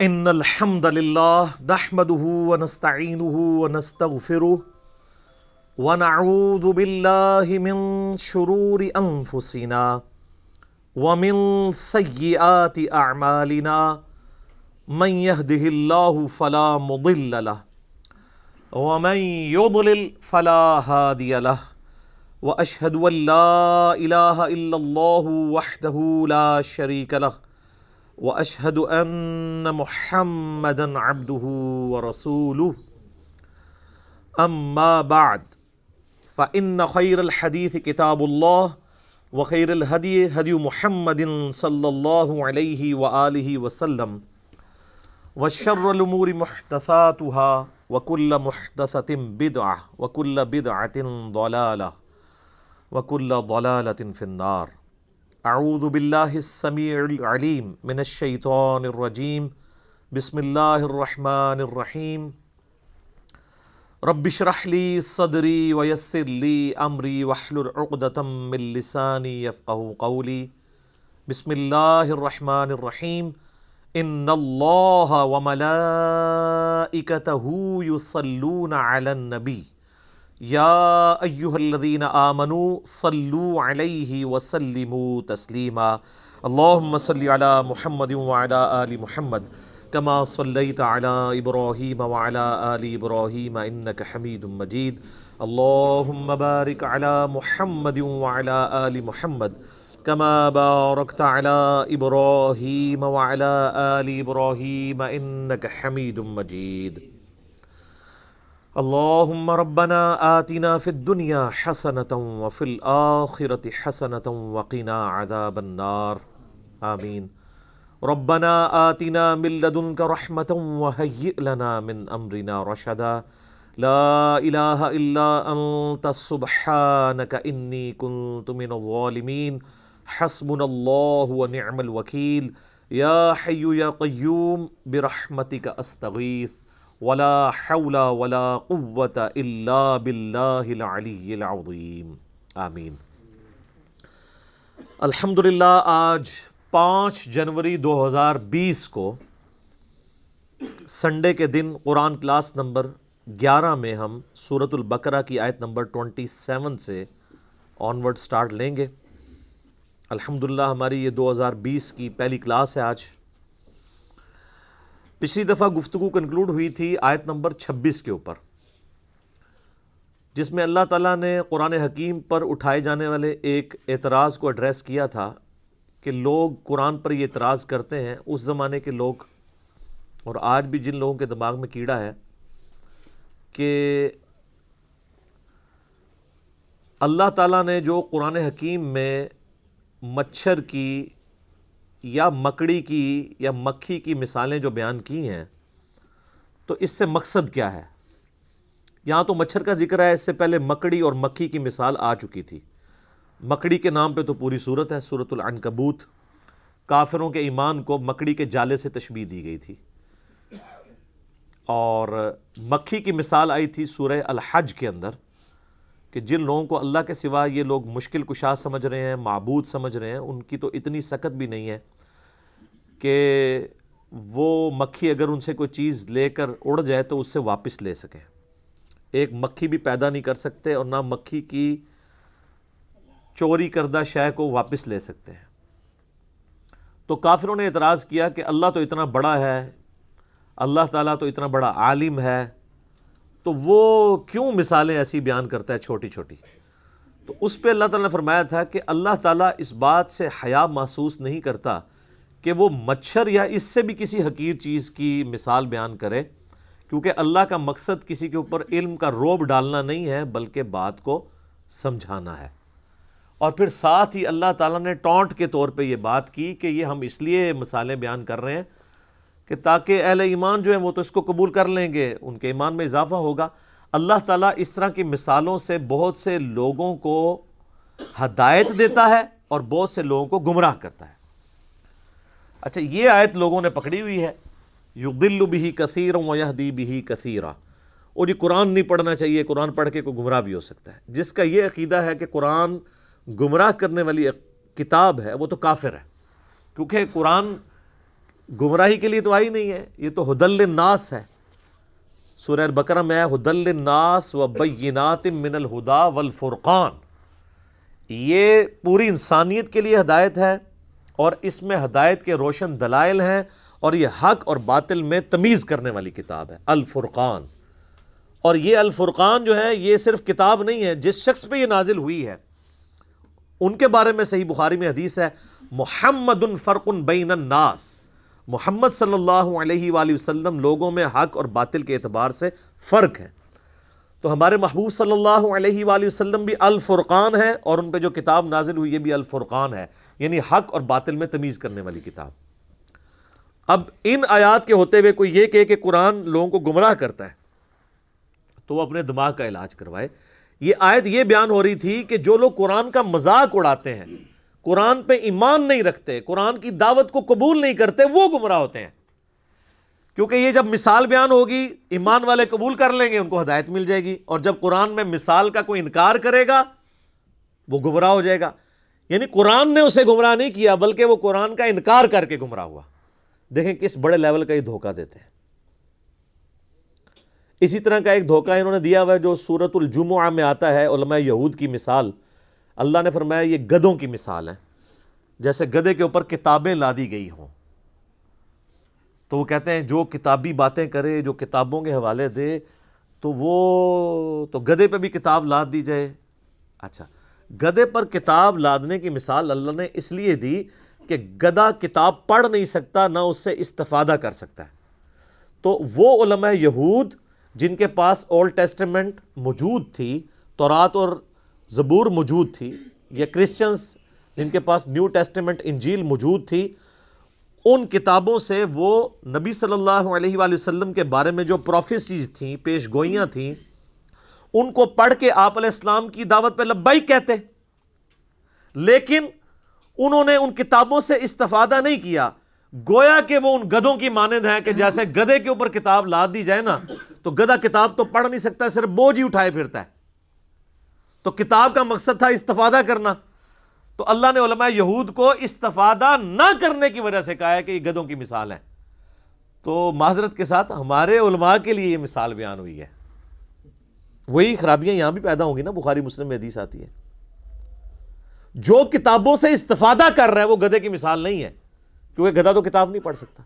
ان الحمد للہ نحمده ونستعینه ونستغفره ونعوذ باللہ من شرور انفسنا ومن سیئات اعمالنا من يهده اللہ فلا مضل له ومن يضلل فلا هادی له واشهد ان لا الہ الا اللہ وحدہ لا شریک له واشهد ان محمدا عبده ورسوله اما بعد فان خير الحديث كتاب الله وخير الهدي هدي محمد صلى الله عليه وآله وسلم وشر الامور محدثاتها وكل محدثة بدعة وكل بدعة ضلالة وكل ضلالة في النار. اعوذ باللہ السمیع العلیم من الشیطان الرجیم بسم اللہ الرحمن الرحیم رب اشرح لی صدری ویسر لی امری واحلل عقدۃ من لسانی یفقہوا قولی. بسم اللہ الرحمن الرحیم ان اللہ وملائکتہ یصلون علی النبی یا ایہا الذین آمنوا صلوا علیہ وسلموا تسلیما. اللہم صلی علی محمد وعلی آل محمد کما صلیت علی ابراہیم وعلی آل ابراہیم انک حمید مجید. اللہم بارک علی محمد وعلی آل محمد کما بارکت علی ابراہیم وعلی آل ابراہیم انک حمید مجید. اللہم ربنا آتنا فی الدنیا حسنة وفی الآخرة حسنة وقنا عذاب النار. آمین. ربنا آتنا من لدنک رحمة وہیئ لنا من امرنا رشدا. لا الہ الا انت سبحانک انی کنت من الظالمین. حسبنا اللہ ونعم الوکیل. یا حی یا قیوم برحمتک استغیث ولا حول ولا قوة الا باللہ العلی العظیم. آمین. الحمدللہ آج 5 جنوری 2020 کو سنڈے کے دن قرآن کلاس نمبر 11 میں ہم سورۃ البقرہ کی آیت نمبر 27 سے آنورڈ سٹارٹ لیں گے. الحمدللہ ہماری یہ 2020 کی پہلی کلاس ہے آج. پچھلی دفعہ گفتگو کنکلوڈ ہوئی تھی آیت نمبر 26 کے اوپر، جس میں اللہ تعالیٰ نے قرآن حکیم پر اٹھائے جانے والے ایک اعتراض کو ایڈریس کیا تھا کہ لوگ قرآن پر یہ اعتراض کرتے ہیں، اس زمانے کے لوگ اور آج بھی جن لوگوں کے دماغ میں کیڑا ہے، کہ اللہ تعالیٰ نے جو قرآن حکیم میں مچھر کی یا مکڑی کی یا مکھی کی مثالیں جو بیان کی ہیں، تو اس سے مقصد کیا ہے؟ یہاں تو مچھر کا ذکر ہے، اس سے پہلے مکڑی اور مکھی کی مثال آ چکی تھی. مکڑی کے نام پہ تو پوری صورت ہے، سورۃ العنکبوت. کافروں کے ایمان کو مکڑی کے جالے سے تشبیہ دی گئی تھی. اور مکھی کی مثال آئی تھی سورہ الحج کے اندر، کہ جن لوگوں کو اللہ کے سوا یہ لوگ مشکل کشا سمجھ رہے ہیں، معبود سمجھ رہے ہیں، ان کی تو اتنی سخت بھی نہیں ہے کہ وہ مکھی اگر ان سے کوئی چیز لے کر اڑ جائے تو اس سے واپس لے سکیں. ایک مکھی بھی پیدا نہیں کر سکتے اور نہ مکھی کی چوری کردہ شے کو واپس لے سکتے ہیں. تو کافروں نے اعتراض کیا کہ اللہ تو اتنا بڑا ہے، اللہ تعالیٰ تو اتنا بڑا عالم ہے، تو وہ کیوں مثالیں ایسی بیان کرتا ہے چھوٹی چھوٹی؟ تو اس پہ اللہ تعالیٰ نے فرمایا تھا کہ اللہ تعالیٰ اس بات سے حیا محسوس نہیں کرتا کہ وہ مچھر یا اس سے بھی کسی حقیر چیز کی مثال بیان کرے، کیونکہ اللہ کا مقصد کسی کے اوپر علم کا روب ڈالنا نہیں ہے بلکہ بات کو سمجھانا ہے. اور پھر ساتھ ہی اللہ تعالیٰ نے ٹونٹ کے طور پہ یہ بات کی کہ یہ ہم اس لیے مثالیں بیان کر رہے ہیں کہ تاکہ اہل ایمان جو ہیں وہ تو اس کو قبول کر لیں گے، ان کے ایمان میں اضافہ ہوگا. اللہ تعالیٰ اس طرح کی مثالوں سے بہت سے لوگوں کو ہدایت دیتا ہے اور بہت سے لوگوں کو گمراہ کرتا ہے. اچھا، یہ آیت لوگوں نے پکڑی ہوئی ہے، یضل بہ کثیرا ویہدی بہ کثیرا. اور یہ قرآن نہیں پڑھنا چاہیے، قرآن پڑھ کے کوئی گمراہ بھی ہو سکتا ہے. جس کا یہ عقیدہ ہے کہ قرآن گمراہ کرنے والی کتاب ہے وہ تو کافر ہے، کیونکہ قرآن گمراہی کے لیے تو آئی نہیں ہے، یہ تو ہدی للناس ہے۔ سورہ البقرہ میں ہے ہدی للناس وبینات من الہدی والفرقان، یہ پوری انسانیت کے لیے ہدایت ہے، اور اس میں ہدایت کے روشن دلائل ہیں، اور یہ حق اور باطل میں تمیز کرنے والی کتاب ہے، الفرقان۔ اور یہ الفرقان جو ہے یہ صرف کتاب نہیں ہے، جس شخص پہ یہ نازل ہوئی ہے ان کے بارے میں صحیح بخاری میں حدیث ہے، محمد فرق بین الناس، محمد صلی اللہ علیہ وآلہ وسلم لوگوں میں حق اور باطل کے اعتبار سے فرق ہے۔ تو ہمارے محبوب صلی اللہ علیہ وآلہ وسلم بھی الفرقان ہے، اور ان پہ جو کتاب نازل ہوئی یہ بھی الفرقان ہے، یعنی حق اور باطل میں تمیز کرنے والی کتاب۔ اب ان آیات کے ہوتے ہوئے کوئی یہ کہے کہ قرآن لوگوں کو گمراہ کرتا ہے، تو وہ اپنے دماغ کا علاج کروائے۔ یہ آیت یہ بیان ہو رہی تھی کہ جو لوگ قرآن کا مذاق اڑاتے ہیں، قرآن پہ ایمان نہیں رکھتے، قرآن کی دعوت کو قبول نہیں کرتے، وہ گمراہ ہوتے ہیں، کیونکہ یہ جب مثال بیان ہوگی ایمان والے قبول کر لیں گے، ان کو ہدایت مل جائے گی، اور جب قرآن میں مثال کا کوئی انکار کرے گا وہ گمراہ ہو جائے گا۔ یعنی قرآن نے اسے گمراہ نہیں کیا، بلکہ وہ قرآن کا انکار کر کے گمراہ ہوا۔ دیکھیں کس بڑے لیول کا یہ دھوکہ دیتے ہیں۔ اسی طرح کا ایک دھوکہ انہوں نے دیا ہوا ہے جو سورۃ الجمعہ میں آتا ہے، علماء یہود کی مثال۔ اللہ نے فرمایا یہ گدھوں کی مثال ہے، جیسے گدھے کے اوپر کتابیں لادی گئی ہوں۔ تو وہ کہتے ہیں جو کتابی باتیں کرے، جو کتابوں کے حوالے دے، تو وہ تو گدھے پہ بھی کتاب لاد دی جائے۔ اچھا، گدھے پر کتاب لادنے کی مثال اللہ نے اس لیے دی کہ گدھا کتاب پڑھ نہیں سکتا، نہ اس سے استفادہ کر سکتا ہے۔ تو وہ علماء یہود جن کے پاس اولڈ ٹیسٹمنٹ موجود تھی، تورات اور زبور موجود تھی، یا کرسچنز جن کے پاس نیو ٹیسٹمنٹ انجیل موجود تھی، ان کتابوں سے وہ نبی صلی اللہ علیہ وآلہ وسلم کے بارے میں جو پروفیسیز تھیں، پیش گوئیاں تھیں، ان کو پڑھ کے آپ علیہ السلام کی دعوت پہ لبیک کہتے، لیکن انہوں نے ان کتابوں سے استفادہ نہیں کیا، گویا کہ وہ ان گدھوں کی مانند ہیں کہ جیسے گدھے کے اوپر کتاب لاد دی جائے نا، تو گدھا کتاب تو پڑھ نہیں سکتا، صرف بوجھ ہی اٹھائے پھرتا ہے۔ تو کتاب کا مقصد تھا استفادہ کرنا، تو اللہ نے علماء یہود کو استفادہ نہ کرنے کی وجہ سے کہا ہے کہ یہ گدھوں کی مثال ہے۔ تو معذرت کے ساتھ ہمارے علماء کے لیے یہ مثال بیان ہوئی ہے۔ وہی خرابیاں یہاں بھی پیدا ہوں گی نا، بخاری مسلم میں حدیث آتی ہے، جو کتابوں سے استفادہ کر رہا ہے وہ گدھے کی مثال نہیں ہے، کیونکہ گدھا تو کتاب نہیں پڑھ سکتا۔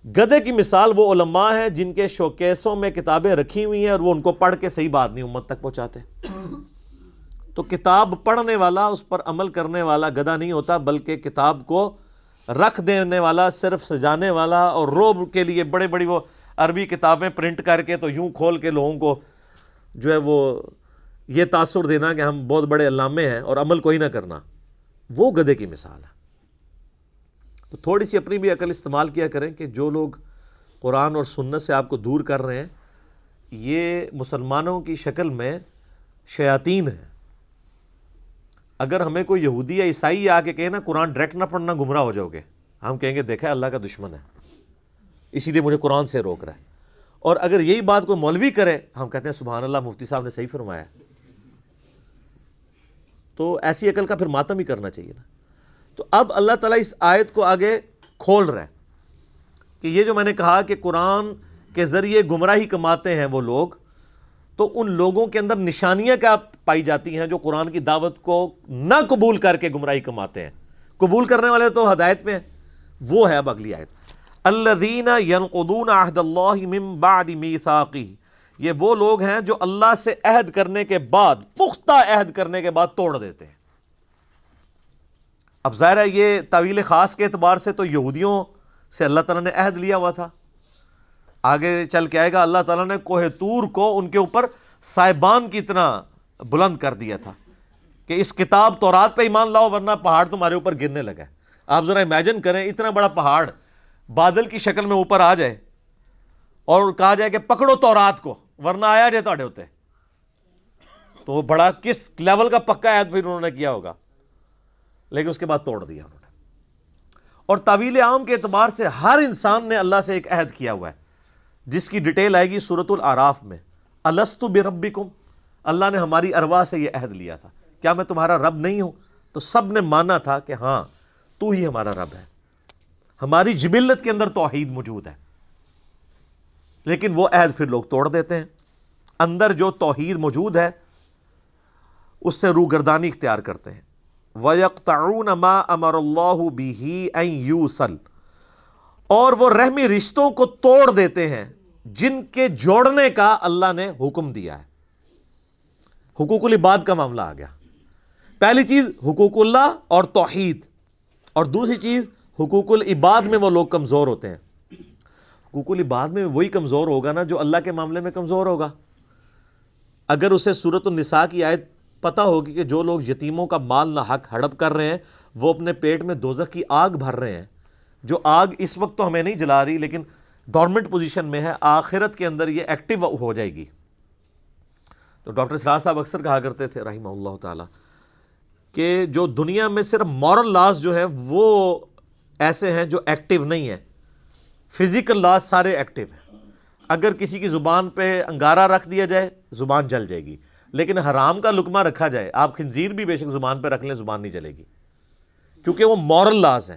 گدھے کی مثال وہ علماء ہیں جن کے شوکیسوں میں کتابیں رکھی ہوئی ہیں، اور وہ ان کو پڑھ کے صحیح بات نہیں امت تک پہنچاتے۔ تو کتاب پڑھنے والا، اس پر عمل کرنے والا گدھا نہیں ہوتا، بلکہ کتاب کو رکھ دینے والا، صرف سجانے والا، اور روب کے لیے بڑے بڑی وہ عربی کتابیں پرنٹ کر کے تو یوں کھول کے لوگوں کو جو ہے وہ یہ تاثر دینا کہ ہم بہت بڑے علامے ہیں اور عمل کوئی نہ کرنا، وہ گدھے کی مثال ہے۔ تو تھوڑی سی اپنی بھی عقل استعمال کیا کریں کہ جو لوگ قرآن اور سنت سے آپ کو دور کر رہے ہیں، یہ مسلمانوں کی شکل میں شیاطین ہیں۔ اگر ہمیں کوئی یہودی یا عیسائی آ کے کہے نا قرآن ڈائریکٹ نہ پڑھنا گمراہ ہو جاؤ گے، ہم کہیں گے دیکھا اللہ کا دشمن ہے، اسی لیے مجھے قرآن سے روک رہا ہے۔ اور اگر یہی بات کوئی مولوی کرے، ہم کہتے ہیں سبحان اللہ، مفتی صاحب نے صحیح فرمایا۔ تو ایسی عقل کا پھر ماتم ہی کرنا چاہیے نا۔ تو اب اللہ تعالیٰ اس آیت کو آگے کھول رہا ہے کہ یہ جو میں نے کہا کہ قرآن کے ذریعے گمراہی کماتے ہیں وہ لوگ، تو ان لوگوں کے اندر نشانیاں کیا پائی جاتی ہیں جو قرآن کی دعوت کو نہ قبول کر کے گمراہی کماتے ہیں؟ قبول کرنے والے تو ہدایت پہ ہیں۔ وہ ہے اب اگلی آیت، الذین ینقضون عہد اللہ من بعد میثاقہ، یہ وہ لوگ ہیں جو اللہ سے عہد کرنے کے بعد، پختہ عہد کرنے کے بعد توڑ دیتے ہیں۔ اب ظاہر ہے یہ تعویل خاص کے اعتبار سے تو یہودیوں سے اللہ تعالیٰ نے عہد لیا ہوا تھا، آگے چل کے آئے گا اللہ تعالیٰ نے کوہ طور کو ان کے اوپر سائبان کی طرح بلند کر دیا تھا کہ اس کتاب تورات پہ ایمان لاؤ ورنہ پہاڑ تمہارے اوپر گرنے لگا ہے۔ آپ ذرا امیجن کریں اتنا بڑا پہاڑ بادل کی شکل میں اوپر آ جائے اور کہا جائے کہ پکڑو تورات کو ورنہ آیا جائے تہاڈے ہوتے، تو وہ بڑا کس لیول کا پکا عہد پھر انہوں نے کیا ہوگا، لیکن اس کے بعد توڑ دیا انہوں نے۔ اور تعویل عام کے اعتبار سے ہر انسان نے اللہ سے ایک عہد کیا ہوا ہے، جس کی ڈیٹیل آئے گی سورۃ الاعراف میں، الستُ بربکم، اللہ نے ہماری ارواح سے یہ عہد لیا تھا، کیا میں تمہارا رب نہیں ہوں؟ تو سب نے مانا تھا کہ ہاں تو ہی ہمارا رب ہے۔ ہماری جبلت کے اندر توحید موجود ہے، لیکن وہ عہد پھر لوگ توڑ دیتے ہیں۔ اندر جو توحید موجود ہے اس سے روگردانی اختیار کرتے ہیں۔ وَيَقْطَعُونَ مَا أَمَرَ اللَّهُ بِهِ أَن يُوصَلَ، اور وہ رحمی رشتوں کو توڑ دیتے ہیں جن کے جوڑنے کا اللہ نے حکم دیا ہے۔ حقوق العباد کا معاملہ آ گیا۔ پہلی چیز حقوق اللہ اور توحید، اور دوسری چیز حقوق العباد میں وہ لوگ کمزور ہوتے ہیں۔ حقوق العباد میں وہی کمزور ہوگا نا جو اللہ کے معاملے میں کمزور ہوگا۔ اگر اسے سورۃ النساء کی آیت پتہ ہوگی کہ جو لوگ یتیموں کا مال نہ حق ہڑپ کر رہے ہیں وہ اپنے پیٹ میں دوزخ کی آگ بھر رہے ہیں، جو آگ اس وقت تو ہمیں نہیں جلا رہی لیکن ڈورمنٹ پوزیشن میں ہے، آخرت کے اندر یہ ایکٹیو ہو جائے گی۔ تو ڈاکٹر اسرار صاحب اکثر کہا کرتے تھے رحمہ اللہ تعالی کہ جو دنیا میں صرف مورل لاز جو ہے وہ ایسے ہیں جو ایکٹیو نہیں ہیں، فزیکل لاز سارے ایکٹیو ہیں۔ اگر کسی کی زبان پہ انگارہ رکھ دیا جائے زبان جل جائے گی، لیکن حرام کا لقمہ رکھا جائے، آپ خنزیر بھی بے شک زبان پہ رکھ لیں زبان نہیں جلے گی، کیونکہ وہ مورل لاز ہیں۔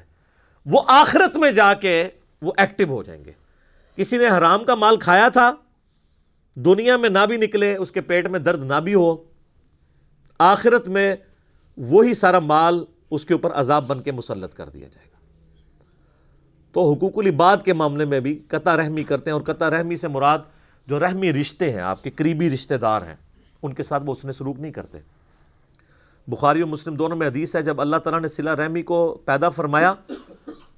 وہ آخرت میں جا کے وہ ایکٹیو ہو جائیں گے۔ کسی نے حرام کا مال کھایا تھا، دنیا میں نہ بھی نکلے، اس کے پیٹ میں درد نہ بھی ہو، آخرت میں وہی سارا مال اس کے اوپر عذاب بن کے مسلط کر دیا جائے گا۔ تو حقوق العباد کے معاملے میں بھی قطع رحمی کرتے ہیں، اور قطع رحمی سے مراد جو رحمی رشتے ہیں، آپ کے قریبی رشتہ دار ہیں، ان کے ساتھ وہ اس نے سلوک نہیں کرتے۔ بخاری اور مسلم دونوں میں حدیث ہے، جب اللہ تعالیٰ نے صلہ رحمی کو پیدا فرمایا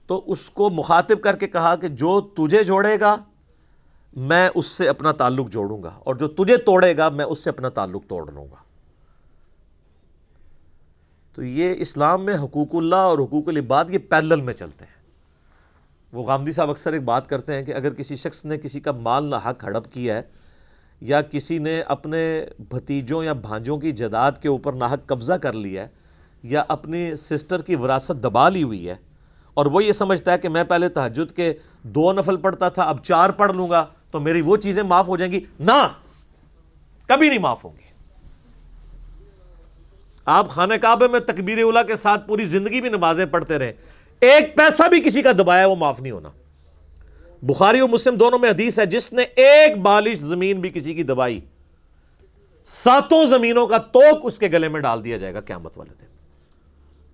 تو اس کو مخاطب کر کے کہا کہ جو تجھے جوڑے گا میں اس سے اپنا تعلق جوڑوں گا، اور جو تجھے توڑے گا میں اس سے اپنا تعلق توڑ لوں گا۔ تو یہ اسلام میں حقوق اللہ اور حقوق العباد یہ پیرلل میں چلتے ہیں۔ وہ غامدی صاحب اکثر ایک بات کرتے ہیں کہ اگر کسی شخص نے کسی کا مال نہ حق ہڑپ کیا ہے، یا کسی نے اپنے بھتیجوں یا بھانجوں کی جائیداد کے اوپر ناحق قبضہ کر لیا ہے، یا اپنی سسٹر کی وراثت دبا لی ہوئی ہے، اور وہ یہ سمجھتا ہے کہ میں پہلے تہجد کے 2 نفل پڑھتا تھا اب 4 پڑھ لوں گا تو میری وہ چیزیں معاف ہو جائیں گی، نہ، کبھی نہیں معاف ہوں گی۔ آپ خانہ کعبہ میں تکبیر اولیٰ کے ساتھ پوری زندگی بھی نمازیں پڑھتے رہیں، ایک پیسہ بھی کسی کا دبایا وہ معاف نہیں ہونا۔ بخاری اور مسلم دونوں میں حدیث ہے، جس نے ایک بالش زمین بھی کسی کی دبائی 7 زمینوں کا توق اس کے گلے میں ڈال دیا جائے گا قیامت والے دن۔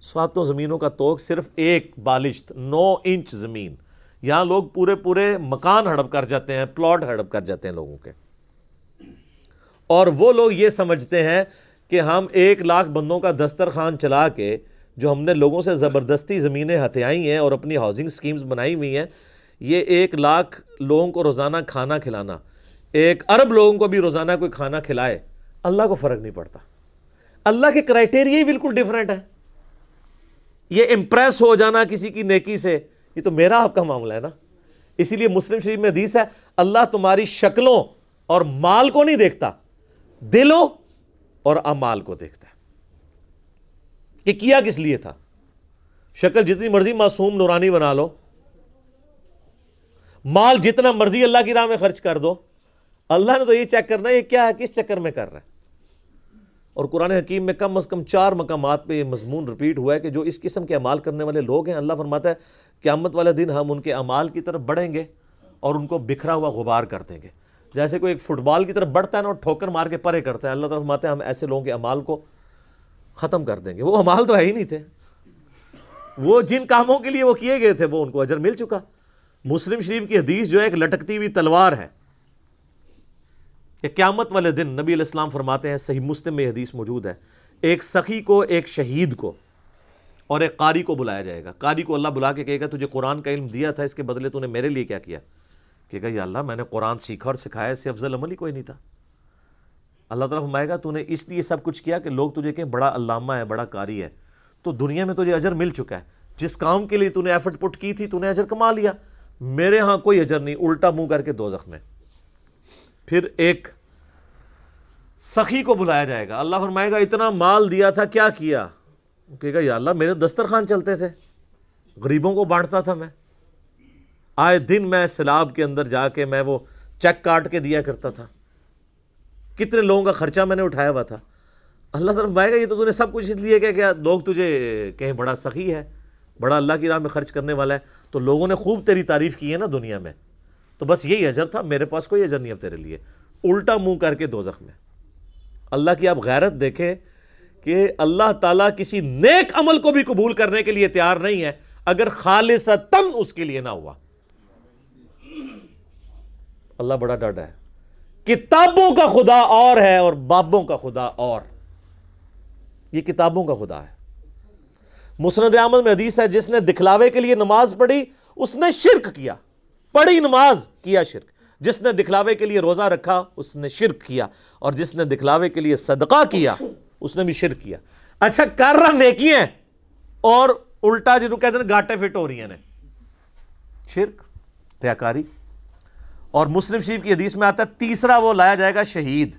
7 زمینوں کا توق صرف ایک بالش، 9 انچ زمین۔ یہاں لوگ پورے مکان ہڑپ کر جاتے ہیں، پلاٹ ہڑپ کر جاتے ہیں لوگوں کے، اور وہ لوگ یہ سمجھتے ہیں کہ ہم 1 لاکھ بندوں کا دسترخوان چلا کے جو ہم نے لوگوں سے زبردستی زمینیں ہتھیائی ہیں اور اپنی ہاؤسنگ سکیمز بنائی ہوئی ہیں، یہ 1 لاکھ لوگوں کو روزانہ کھانا کھلانا، 1 ارب لوگوں کو بھی روزانہ کوئی کھانا کھلائے، اللہ کو فرق نہیں پڑتا۔ اللہ کے کرائٹیریا ہی بالکل ڈیفرنٹ ہے۔ یہ امپریس ہو جانا کسی کی نیکی سے، یہ تو میرا آپ کا معاملہ ہے نا۔ اسی لیے مسلم شریف میں حدیث ہے، اللہ تمہاری شکلوں اور مال کو نہیں دیکھتا، دلوں اور اعمال کو دیکھتا ہے۔ یہ کیا کس لیے تھا؟ شکل جتنی مرضی معصوم نورانی بنا لو، مال جتنا مرضی اللہ کی راہ میں خرچ کر دو، اللہ نے تو یہ چیک کرنا ہے یہ کیا ہے، کس چکر میں کر رہا ہے۔ اور قرآن حکیم میں کم از کم 4 مقامات پہ یہ مضمون ریپیٹ ہوا ہے کہ جو اس قسم کے اعمال کرنے والے لوگ ہیں، اللہ فرماتا ہے قیامت والے دن ہم ان کے اعمال کی طرف بڑھیں گے اور ان کو بکھرا ہوا غبار کر دیں گے، جیسے کوئی ایک فٹ بال کی طرف بڑھتا ہے نا اور ٹھوکر مار کے پرے کرتا ہے۔ اللہ تعالیٰ فرماتے ہیں ہم ایسے لوگوں کے اعمال کو ختم کر دیں گے۔ وہ اعمال تو ہے ہی نہیں تھے، وہ جن کاموں کے لیے وہ کیے گئے تھے وہ ان کو اجر مل چکا۔ مسلم شریف کی حدیث جو ہے ایک لٹکتی ہوئی تلوار ہے کہ قیامت والے دن نبی علیہ السلام فرماتے ہیں، صحیح مسلم میں حدیث موجود ہے، ایک سخی کو، ایک شہید کو اور ایک قاری کو بلایا جائے گا۔ قاری کو اللہ بلا کے کہے گا تجھے قرآن کا علم دیا تھا، اس کے بدلے تو نے میرے لیے کیا کیا؟ کہے گا یا اللہ میں نے قرآن سیکھا اور سکھایا، اس سے افضل عمل ہی کوئی نہیں تھا۔ اللہ تعالیٰ فرمائے گا تو نے اس لیے سب کچھ کیا کہ لوگ تجھے کہیں بڑا علامہ ہے، بڑا قاری ہے، تو دنیا میں تجھے اجر مل چکا ہے، جس کام کے لیے تو نے ایفرٹ پٹ کی تھی تو نے اجر کما لیا، میرے ہاں کوئی اجر نہیں، الٹا منہ کر کے دوزخ میں۔ پھر ایک سخی کو بلایا جائے گا، اللہ فرمائے گا اتنا مال دیا تھا کیا کیا؟ کہے گا یا اللہ میرے دسترخوان چلتے تھے، غریبوں کو بانٹتا تھا، میں آئے دن میں سیلاب کے اندر جا کے میں وہ چیک کاٹ کے دیا کرتا تھا، کتنے لوگوں کا خرچہ میں نے اٹھایا ہوا تھا۔ اللہ تعالیٰ فرمائے گا یہ تو نے سب کچھ اس لیے کہ کیا لوگ تجھے کہیں بڑا سخی ہے، بڑا اللہ کی راہ میں خرچ کرنے والا ہے، تو لوگوں نے خوب تیری تعریف کی ہے نا دنیا میں، تو بس یہی اجر تھا، میرے پاس کوئی اجر نہیں اب تیرے لیے، الٹا منہ کر کے دوزخ میں۔ اللہ کی آپ غیرت دیکھیں کہ اللہ تعالیٰ کسی نیک عمل کو بھی قبول کرنے کے لیے تیار نہیں ہے اگر خالصتاً اس کے لیے نہ ہوا۔ اللہ بڑا ڈاڈا ہے۔ کتابوں کا خدا اور ہے اور بابوں کا خدا اور، یہ کتابوں کا خدا ہے۔ مسند احمد میں حدیث ہے، جس نے دکھلاوے کے لیے نماز پڑھی اس نے شرک کیا، پڑھی نماز کیا شرک، جس نے دکھلاوے کے لیے روزہ رکھا اس نے شرک کیا، اور جس نے دکھلاوے کے لیے صدقہ کیا اس نے بھی شرک کیا۔ اچھا کر رہا نیکی ہیں اور الٹا جنہوں کہتے ہیں گاٹے فٹ ہو رہی ہیں، شرک، ریاکاری۔ اور مسلم شریف کی حدیث میں آتا ہے تیسرا وہ لایا جائے گا شہید،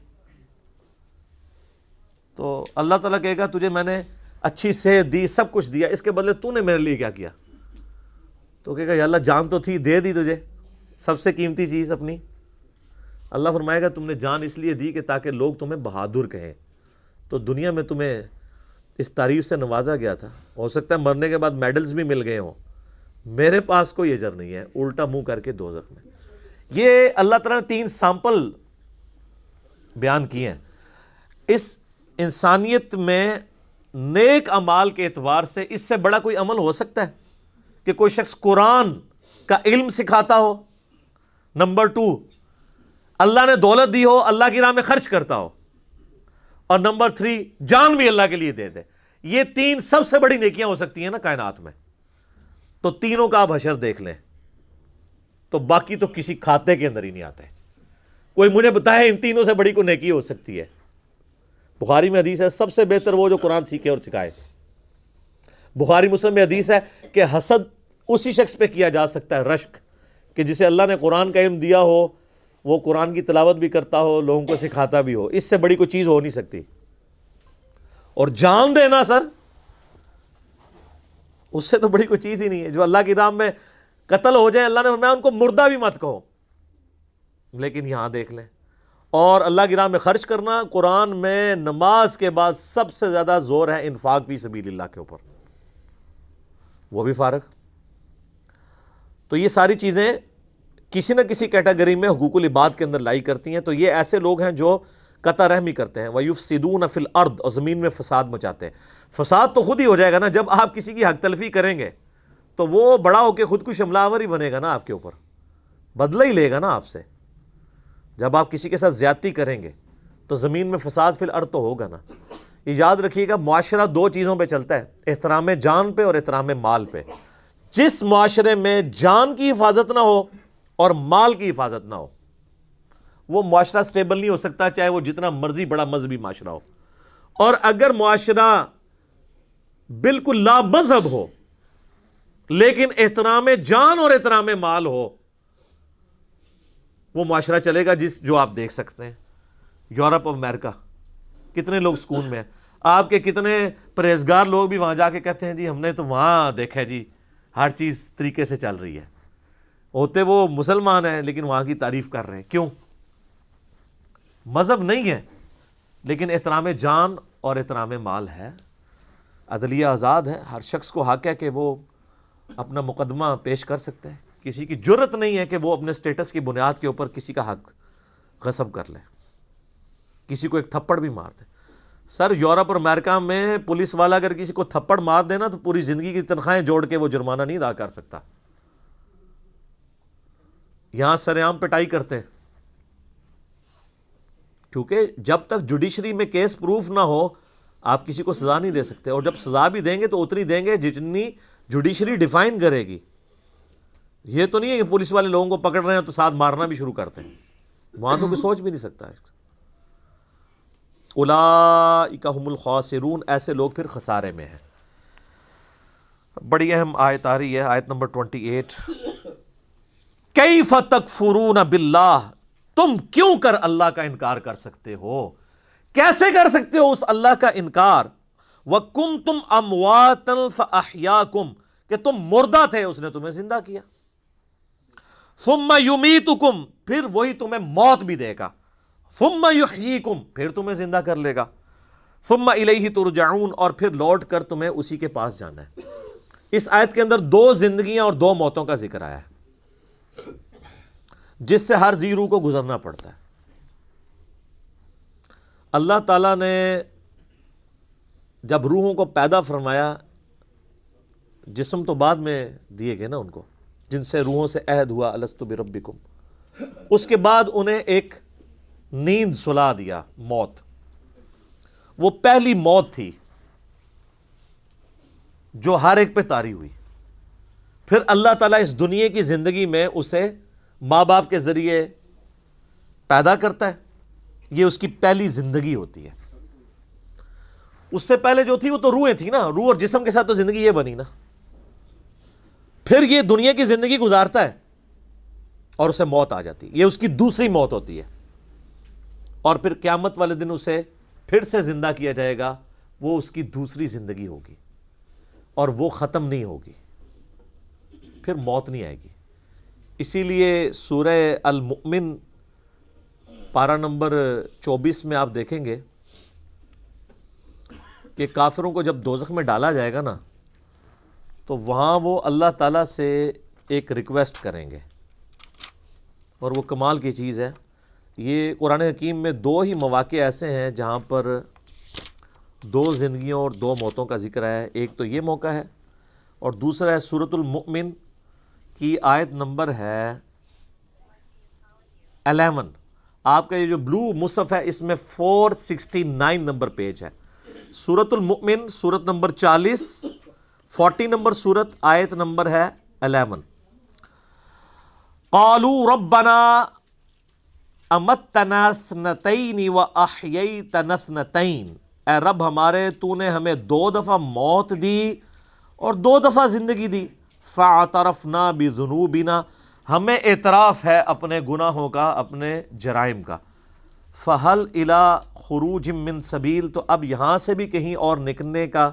تو اللہ تعالیٰ کہے گا تجھے میں نے اچھی صحت دی، سب کچھ دیا، اس کے بدلے تو نے میرے لیے کیا کیا؟ تو کہے گا یا اللہ جان تو تھی، دے دی تجھے سب سے قیمتی چیز اپنی۔ اللہ فرمائے گا تم نے جان اس لیے دی کہ تاکہ لوگ تمہیں بہادر کہیں، تو دنیا میں تمہیں اس تعریف سے نوازا گیا تھا، ہو سکتا ہے مرنے کے بعد میڈلز بھی مل گئے ہوں، میرے پاس کوئی اجر نہیں ہے، الٹا منہ کر کے دوزخ میں۔ یہ اللہ تعالیٰ نے 3 سیمپل بیان کیے ہیں۔ اس انسانیت میں نیک اعمال کے اعتبار سے اس سے بڑا کوئی عمل ہو سکتا ہے کہ کوئی شخص قرآن کا علم سکھاتا ہو، نمبر 2 اللہ نے دولت دی ہو، اللہ کی راہ میں خرچ کرتا ہو، اور نمبر 3 جان بھی اللہ کے لیے دے دے۔ یہ 3 سب سے بڑی نیکیاں ہو سکتی ہیں نا کائنات میں، تو تینوں کا آپ حشر دیکھ لیں تو باقی تو کسی کھاتے کے اندر ہی نہیں آتے۔ کوئی مجھے بتائے ان تینوں سے بڑی کوئی نیکی ہو سکتی ہے؟ بخاری میں حدیث ہے سب سے بہتر وہ جو قرآن سیکھے اور سکھائے۔ بخاری مسلم میں حدیث ہے کہ حسد اسی شخص پہ کیا جا سکتا ہے، رشک، کہ جسے اللہ نے قرآن کا علم دیا ہو، وہ قرآن کی تلاوت بھی کرتا ہو، لوگوں کو سکھاتا بھی ہو، اس سے بڑی کوئی چیز ہو نہیں سکتی۔ اور جان دینا سر، اس سے تو بڑی کوئی چیز ہی نہیں ہے۔ جو اللہ کی راہ میں قتل ہو جائیں، اللہ نے فرمایا ان کو مردہ بھی مت کہو، لیکن یہاں دیکھ لیں۔ اور اللہ کی راہ میں خرچ کرنا، قرآن میں نماز کے بعد سب سے زیادہ زور ہے انفاق فی سبیل اللہ کے اوپر، وہ بھی فارغ۔ تو یہ ساری چیزیں کسی نہ کسی کیٹیگری میں حقوق العباد کے اندر لائی کرتی ہیں۔ تو یہ ایسے لوگ ہیں جو قطع رحمی کرتے ہیں، وَيُفْسِدُونَ فِي الْأَرْضِ، اور زمین میں فساد مچاتے ہیں۔ فساد تو خود ہی ہو جائے گا نا، جب آپ کسی کی حق تلفی کریں گے تو وہ بڑا ہو کے خود کش حملہ آور ہی بنے گا نا، آپ کے اوپر بدلہ ہی لے گا نا آپ سے۔ جب آپ کسی کے ساتھ زیادتی کریں گے تو زمین میں فساد فی الارض تو ہوگا نا۔ یہ یاد رکھیے گا، معاشرہ 2 چیزوں پہ چلتا ہے، احترام جان پہ اور احترام مال پہ۔ جس معاشرے میں جان کی حفاظت نہ ہو اور مال کی حفاظت نہ ہو، وہ معاشرہ سٹیبل نہیں ہو سکتا، چاہے وہ جتنا مرضی بڑا مذہبی معاشرہ ہو۔ اور اگر معاشرہ بالکل لا مذہب ہو لیکن احترام جان اور احترام مال ہو، وہ معاشرہ چلے گا جو آپ دیکھ سکتے ہیں۔ یورپ اور امریکہ، کتنے لوگ سکون میں ہیں، آپ کے کتنے پرہیزگار لوگ بھی وہاں جا کے کہتے ہیں جی ہم نے تو وہاں دیکھا ہے جی ہر چیز طریقے سے چل رہی ہے، ہوتے وہ مسلمان ہیں لیکن وہاں کی تعریف کر رہے ہیں۔ کیوں؟ مذہب نہیں ہے لیکن احترام جان اور احترام مال ہے، عدلیہ آزاد ہے، ہر شخص کو حق ہے کہ وہ اپنا مقدمہ پیش کر سکتے ہیں، کسی کی جرت نہیں ہے کہ وہ اپنے سٹیٹس کی بنیاد کے اوپر کسی کا حق غصب کر لے، کسی کو ایک تھپڑ بھی مار دے۔ سر یورپ اور امریکہ میں پولیس والا اگر کسی کو تھپڑ مار دینا تو پوری زندگی کی تنخواہیں جوڑ کے وہ جرمانہ نہیں ادا کر سکتا۔ یہاں سرعام پٹائی کرتے ہیں، کیونکہ جب تک جوڈیشری میں کیس پروف نہ ہو آپ کسی کو سزا نہیں دے سکتے، اور جب سزا بھی دیں گے تو اتنی دیں گے جتنی جوڈیشری ڈیفائن کرے گی۔ یہ تو نہیں ہے کہ پولیس والے لوگوں کو پکڑ رہے ہیں تو ساتھ مارنا بھی شروع کرتے ہیں، وہاں تو کوئی سوچ بھی نہیں سکتا ہے۔ اولئک ھم الخاسرون، ایسے لوگ پھر خسارے میں ہیں۔ بڑی اہم آیت آ رہی ہے، آیت نمبر 28، کیف تکفرون باللہ، تم کیوں کر اللہ کا انکار کر سکتے ہو، کیسے کر سکتے ہو اس اللہ کا انکار، وَكُنْتُمْ أَمْوَاتًا فَأَحْيَاكُمْ، کہ تم مردہ تھے اس نے تمہیں زندہ کیا، ثُمَّ يُمِيتُكُمْ، پھر وہی تمہیں موت بھی دے گا، ثُمَّ يُحْيِيكُمْ، پھر تمہیں زندہ کر لے گا، ثُمَّ إِلَيْهِ تُرْجَعُونَ، اور پھر لوٹ کر تمہیں اسی کے پاس جانا ہے۔ اس آیت کے اندر 2 زندگیاں اور 2 موتوں کا ذکر آیا ہے جس سے ہر ذی روح کو گزرنا پڑتا ہے۔ اللہ تعالیٰ نے جب روحوں کو پیدا فرمایا، جسم تو بعد میں دیے گئے نا ان کو، جن سے روحوں سے عہد ہوا الستو بربکم، اس کے بعد انہیں ایک نیند سلا دیا، موت۔ وہ پہلی موت تھی جو ہر ایک پہ طاری ہوئی۔ پھر اللہ تعالیٰ اس دنیا کی زندگی میں اسے ماں باپ کے ذریعے پیدا کرتا ہے، یہ اس کی پہلی زندگی ہوتی ہے۔ اس سے پہلے جو تھی وہ تو روحیں تھی نا، روح اور جسم کے ساتھ تو زندگی یہ بنی نا۔ پھر یہ دنیا کی زندگی گزارتا ہے اور اسے موت آ جاتی ہے، یہ اس کی دوسری موت ہوتی ہے۔ اور پھر قیامت والے دن اسے پھر سے زندہ کیا جائے گا، وہ اس کی دوسری زندگی ہوگی اور وہ ختم نہیں ہوگی، پھر موت نہیں آئے گی۔ اسی لیے سورہ المؤمن پارہ نمبر 24 میں آپ دیکھیں گے کہ کافروں کو جب دوزخ میں ڈالا جائے گا نا، تو وہاں وہ اللہ تعالیٰ سے ایک ریکویسٹ کریں گے، اور وہ کمال کی چیز ہے۔ یہ قرآن حکیم میں 2 ہی مواقع ایسے ہیں جہاں پر 2 زندگیوں اور 2 موتوں کا ذکر ہے۔ ایک تو یہ موقع ہے، اور دوسرا ہے سورۃ المؤمن کی آیت نمبر ہے 11۔ آپ کا یہ جو بلو مصحف ہے اس میں 469 نمبر پیج ہے۔ سورۃ المؤمن، سورت نمبر 40، 40 نمبر سورت، آیت نمبر ہے 11۔ قالوا ربنا امتنا اثنتین واحییتنا اثنتین، اے رب ہمارے تو نے ہمیں 2 دفعہ موت دی اور 2 دفعہ زندگی دی۔ فاعترفنا بذنوبنا، ہمیں اعتراف ہے اپنے گناہوں کا، اپنے جرائم کا۔ فہل الی خروج من سبیل، تو اب یہاں سے بھی کہیں اور نکلنے کا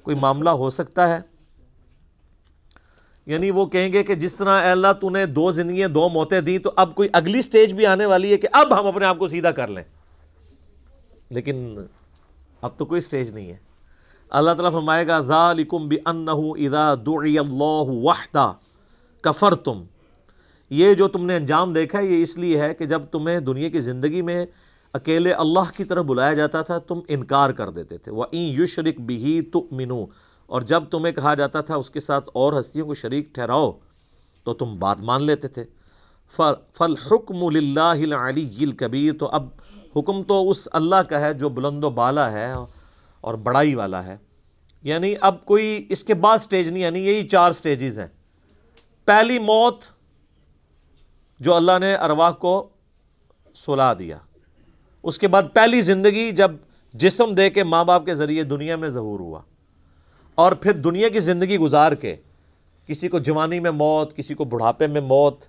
کوئی معاملہ ہو سکتا ہے؟ یعنی وہ کہیں گے کہ جس طرح اے اللہ تو نے 2 زندگیاں 2 موتیں دی، تو اب کوئی اگلی سٹیج بھی آنے والی ہے کہ اب ہم اپنے آپ کو سیدھا کر لیں۔ لیکن اب تو کوئی سٹیج نہیں ہے۔ اللہ تعالیٰ فرمائے گا ذالکم بانہ اذا دعی اللہ وحدہ کفرتم، یہ جو تم نے انجام دیکھا ہے یہ اس لیے ہے کہ جب تمہیں دنیا کی زندگی میں اکیلے اللہ کی طرف بلایا جاتا تھا تم انکار کر دیتے تھے۔ وَإِن يُشْرِكْ بِهِ تُؤْمِنُوا، اور جب تمہیں کہا جاتا تھا اس کے ساتھ اور ہستیوں کو شریک ٹھہراؤ تو تم بات مان لیتے تھے۔ فَالْحُكْمُ لِلَّهِ الْعَلِيِّ الْكَبِيرِ، تو اب حکم تو اس اللہ کا ہے جو بلند و بالا ہے اور بڑائی والا ہے۔ یعنی اب کوئی اس کے بعد سٹیج نہیں، یعنی یہی 4 سٹیجز ہیں۔ پہلی موت جو اللہ نے ارواح کو سلا دیا، اس کے بعد پہلی زندگی جب جسم دے کے ماں باپ کے ذریعے دنیا میں ظہور ہوا، اور پھر دنیا کی زندگی گزار کے کسی کو جوانی میں موت، کسی کو بڑھاپے میں موت،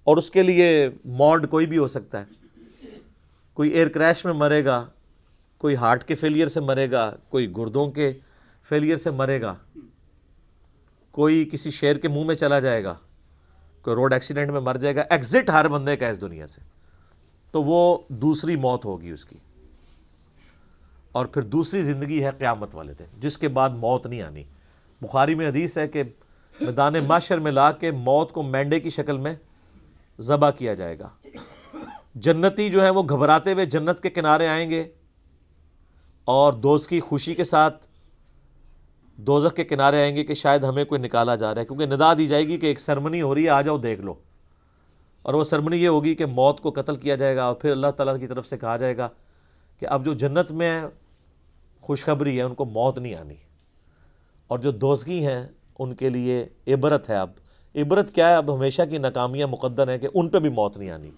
اور اس کے لیے موڈ کوئی بھی ہو سکتا ہے۔ کوئی ایئر کریش میں مرے گا، کوئی ہارٹ کے فیلئر سے مرے گا، کوئی گردوں کے فیلئر سے مرے گا، کوئی کسی شیر کے منہ میں چلا جائے گا، کوئی روڈ ایکسیڈنٹ میں مر جائے گا۔ ایگزٹ ہر بندے کا اس دنیا سے، تو وہ دوسری موت ہوگی اس کی۔ اور پھر دوسری زندگی ہے قیامت والے دن، جس کے بعد موت نہیں آنی۔ بخاری میں حدیث ہے کہ میدان محشر میں لا کے موت کو مینڈے کی شکل میں ذبح کیا جائے گا۔ جنتی جو ہیں وہ گھبراتے ہوئے جنت کے کنارے آئیں گے، اور دوست کی خوشی کے ساتھ دوزخ کے کنارے آئیں گے کہ شاید ہمیں کوئی نکالا جا رہا ہے، کیونکہ ندا دی جائے گی کہ ایک سرمنی ہو رہی ہے، آ جاؤ دیکھ لو۔ اور وہ سرمنی یہ ہوگی کہ موت کو قتل کیا جائے گا، اور پھر اللہ تعالیٰ کی طرف سے کہا جائے گا کہ اب جو جنت میں خوشخبری ہے ان کو موت نہیں آنی، اور جو دوزخی ہیں ان کے لیے عبرت ہے۔ اب عبرت کیا ہے؟ اب ہمیشہ کی ناکامیاں مقدر ہیں کہ ان پہ بھی موت نہیں آنی۔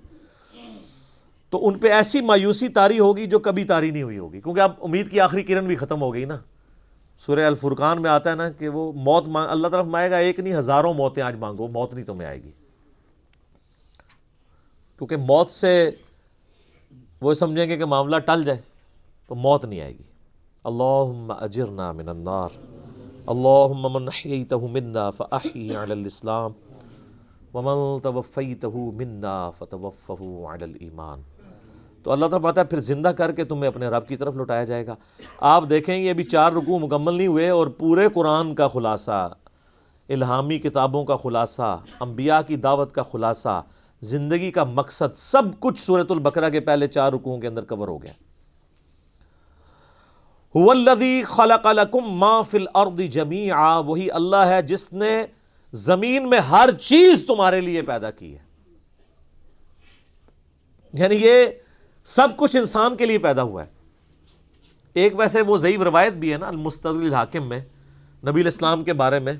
تو ان پہ ایسی مایوسی طاری ہوگی جو کبھی طاری نہیں ہوئی ہوگی، کیونکہ اب امید کی آخری کرن بھی ختم ہو گئی نا۔ سورہ الفرقان میں آتا ہے نا کہ وہ موت اللہ طرف مانگے گا، ایک نہیں ہزاروں موتیں آج مانگو، موت نہیں تمہیں آئے گی، کیونکہ موت سے وہ سمجھیں گے کہ معاملہ ٹل جائے، تو موت نہیں آئے گی۔ اللہم اجرنا من النار، اللہم من احییتہ منا فاحیی علی الاسلام ومن توفیتہ منا فتوفہ علی الایمان۔ تو اللہ تعالیٰ بتا ہے پھر زندہ کر کے تمہیں اپنے رب کی طرف لوٹایا جائے گا۔ آپ دیکھیں یہ ابھی 4 رکوع مکمل نہیں ہوئے اور پورے قرآن کا خلاصہ، الہامی کتابوں کا خلاصہ، انبیاء کی دعوت کا خلاصہ، زندگی کا مقصد، سب کچھ سورۃ البقرہ کے پہلے 4 رکوعوں کے اندر کور ہو گیا۔ هو الذی خلق لکم ما فی الارض جمیعا، وہی اللہ ہے جس نے زمین میں ہر چیز تمہارے لیے پیدا کی ہے، یعنی یہ سب کچھ انسان کے لیے پیدا ہوا ہے۔ ایک ویسے وہ ضعیف روایت بھی ہے نا المستدرک الحاکم میں نبی الاسلام کے بارے میں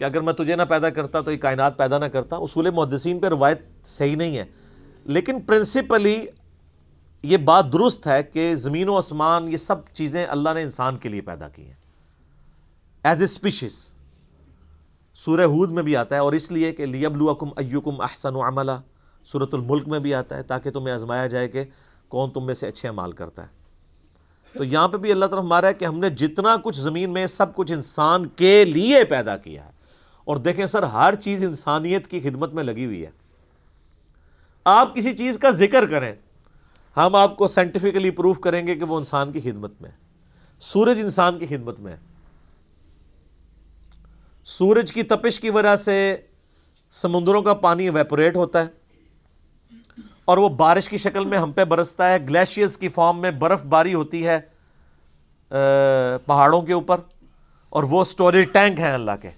کہ اگر میں تجھے نہ پیدا کرتا تو یہ کائنات پیدا نہ کرتا۔ اصول محدثین پہ روایت صحیح نہیں ہے، لیکن پرنسپلی یہ بات درست ہے کہ زمین و آسمان یہ سب چیزیں اللہ نے انسان کے لیے پیدا کی ہیں ایز اے اسپیشیز۔ سورہ ہود میں بھی آتا ہے، اور اس لیے کہ لیبلوکم ایکم احسن عملا، سورۃ الملک میں بھی آتا ہے تاکہ تمہیں آزمایا جائے کہ کون تم میں سے اچھے اعمال کرتا ہے۔ تو یہاں پہ بھی اللہ تعالیٰ ہمارا ہے کہ ہم نے جتنا کچھ زمین میں سب کچھ انسان کے لیے پیدا کیا ہے، اور دیکھیں سر ہر چیز انسانیت کی خدمت میں لگی ہوئی ہے۔ آپ کسی چیز کا ذکر کریں، ہم آپ کو سائنٹیفکلی پروف کریں گے کہ وہ انسان کی خدمت میں ہے۔ سورج انسان کی خدمت میں ہے، سورج کی تپش کی وجہ سے سمندروں کا پانی ایویپوریٹ ہوتا ہے اور وہ بارش کی شکل میں ہم پہ برستا ہے، گلیشیئرز کی فارم میں برف باری ہوتی ہے پہاڑوں کے اوپر، اور وہ سٹوریج ٹینک ہیں اللہ کے۔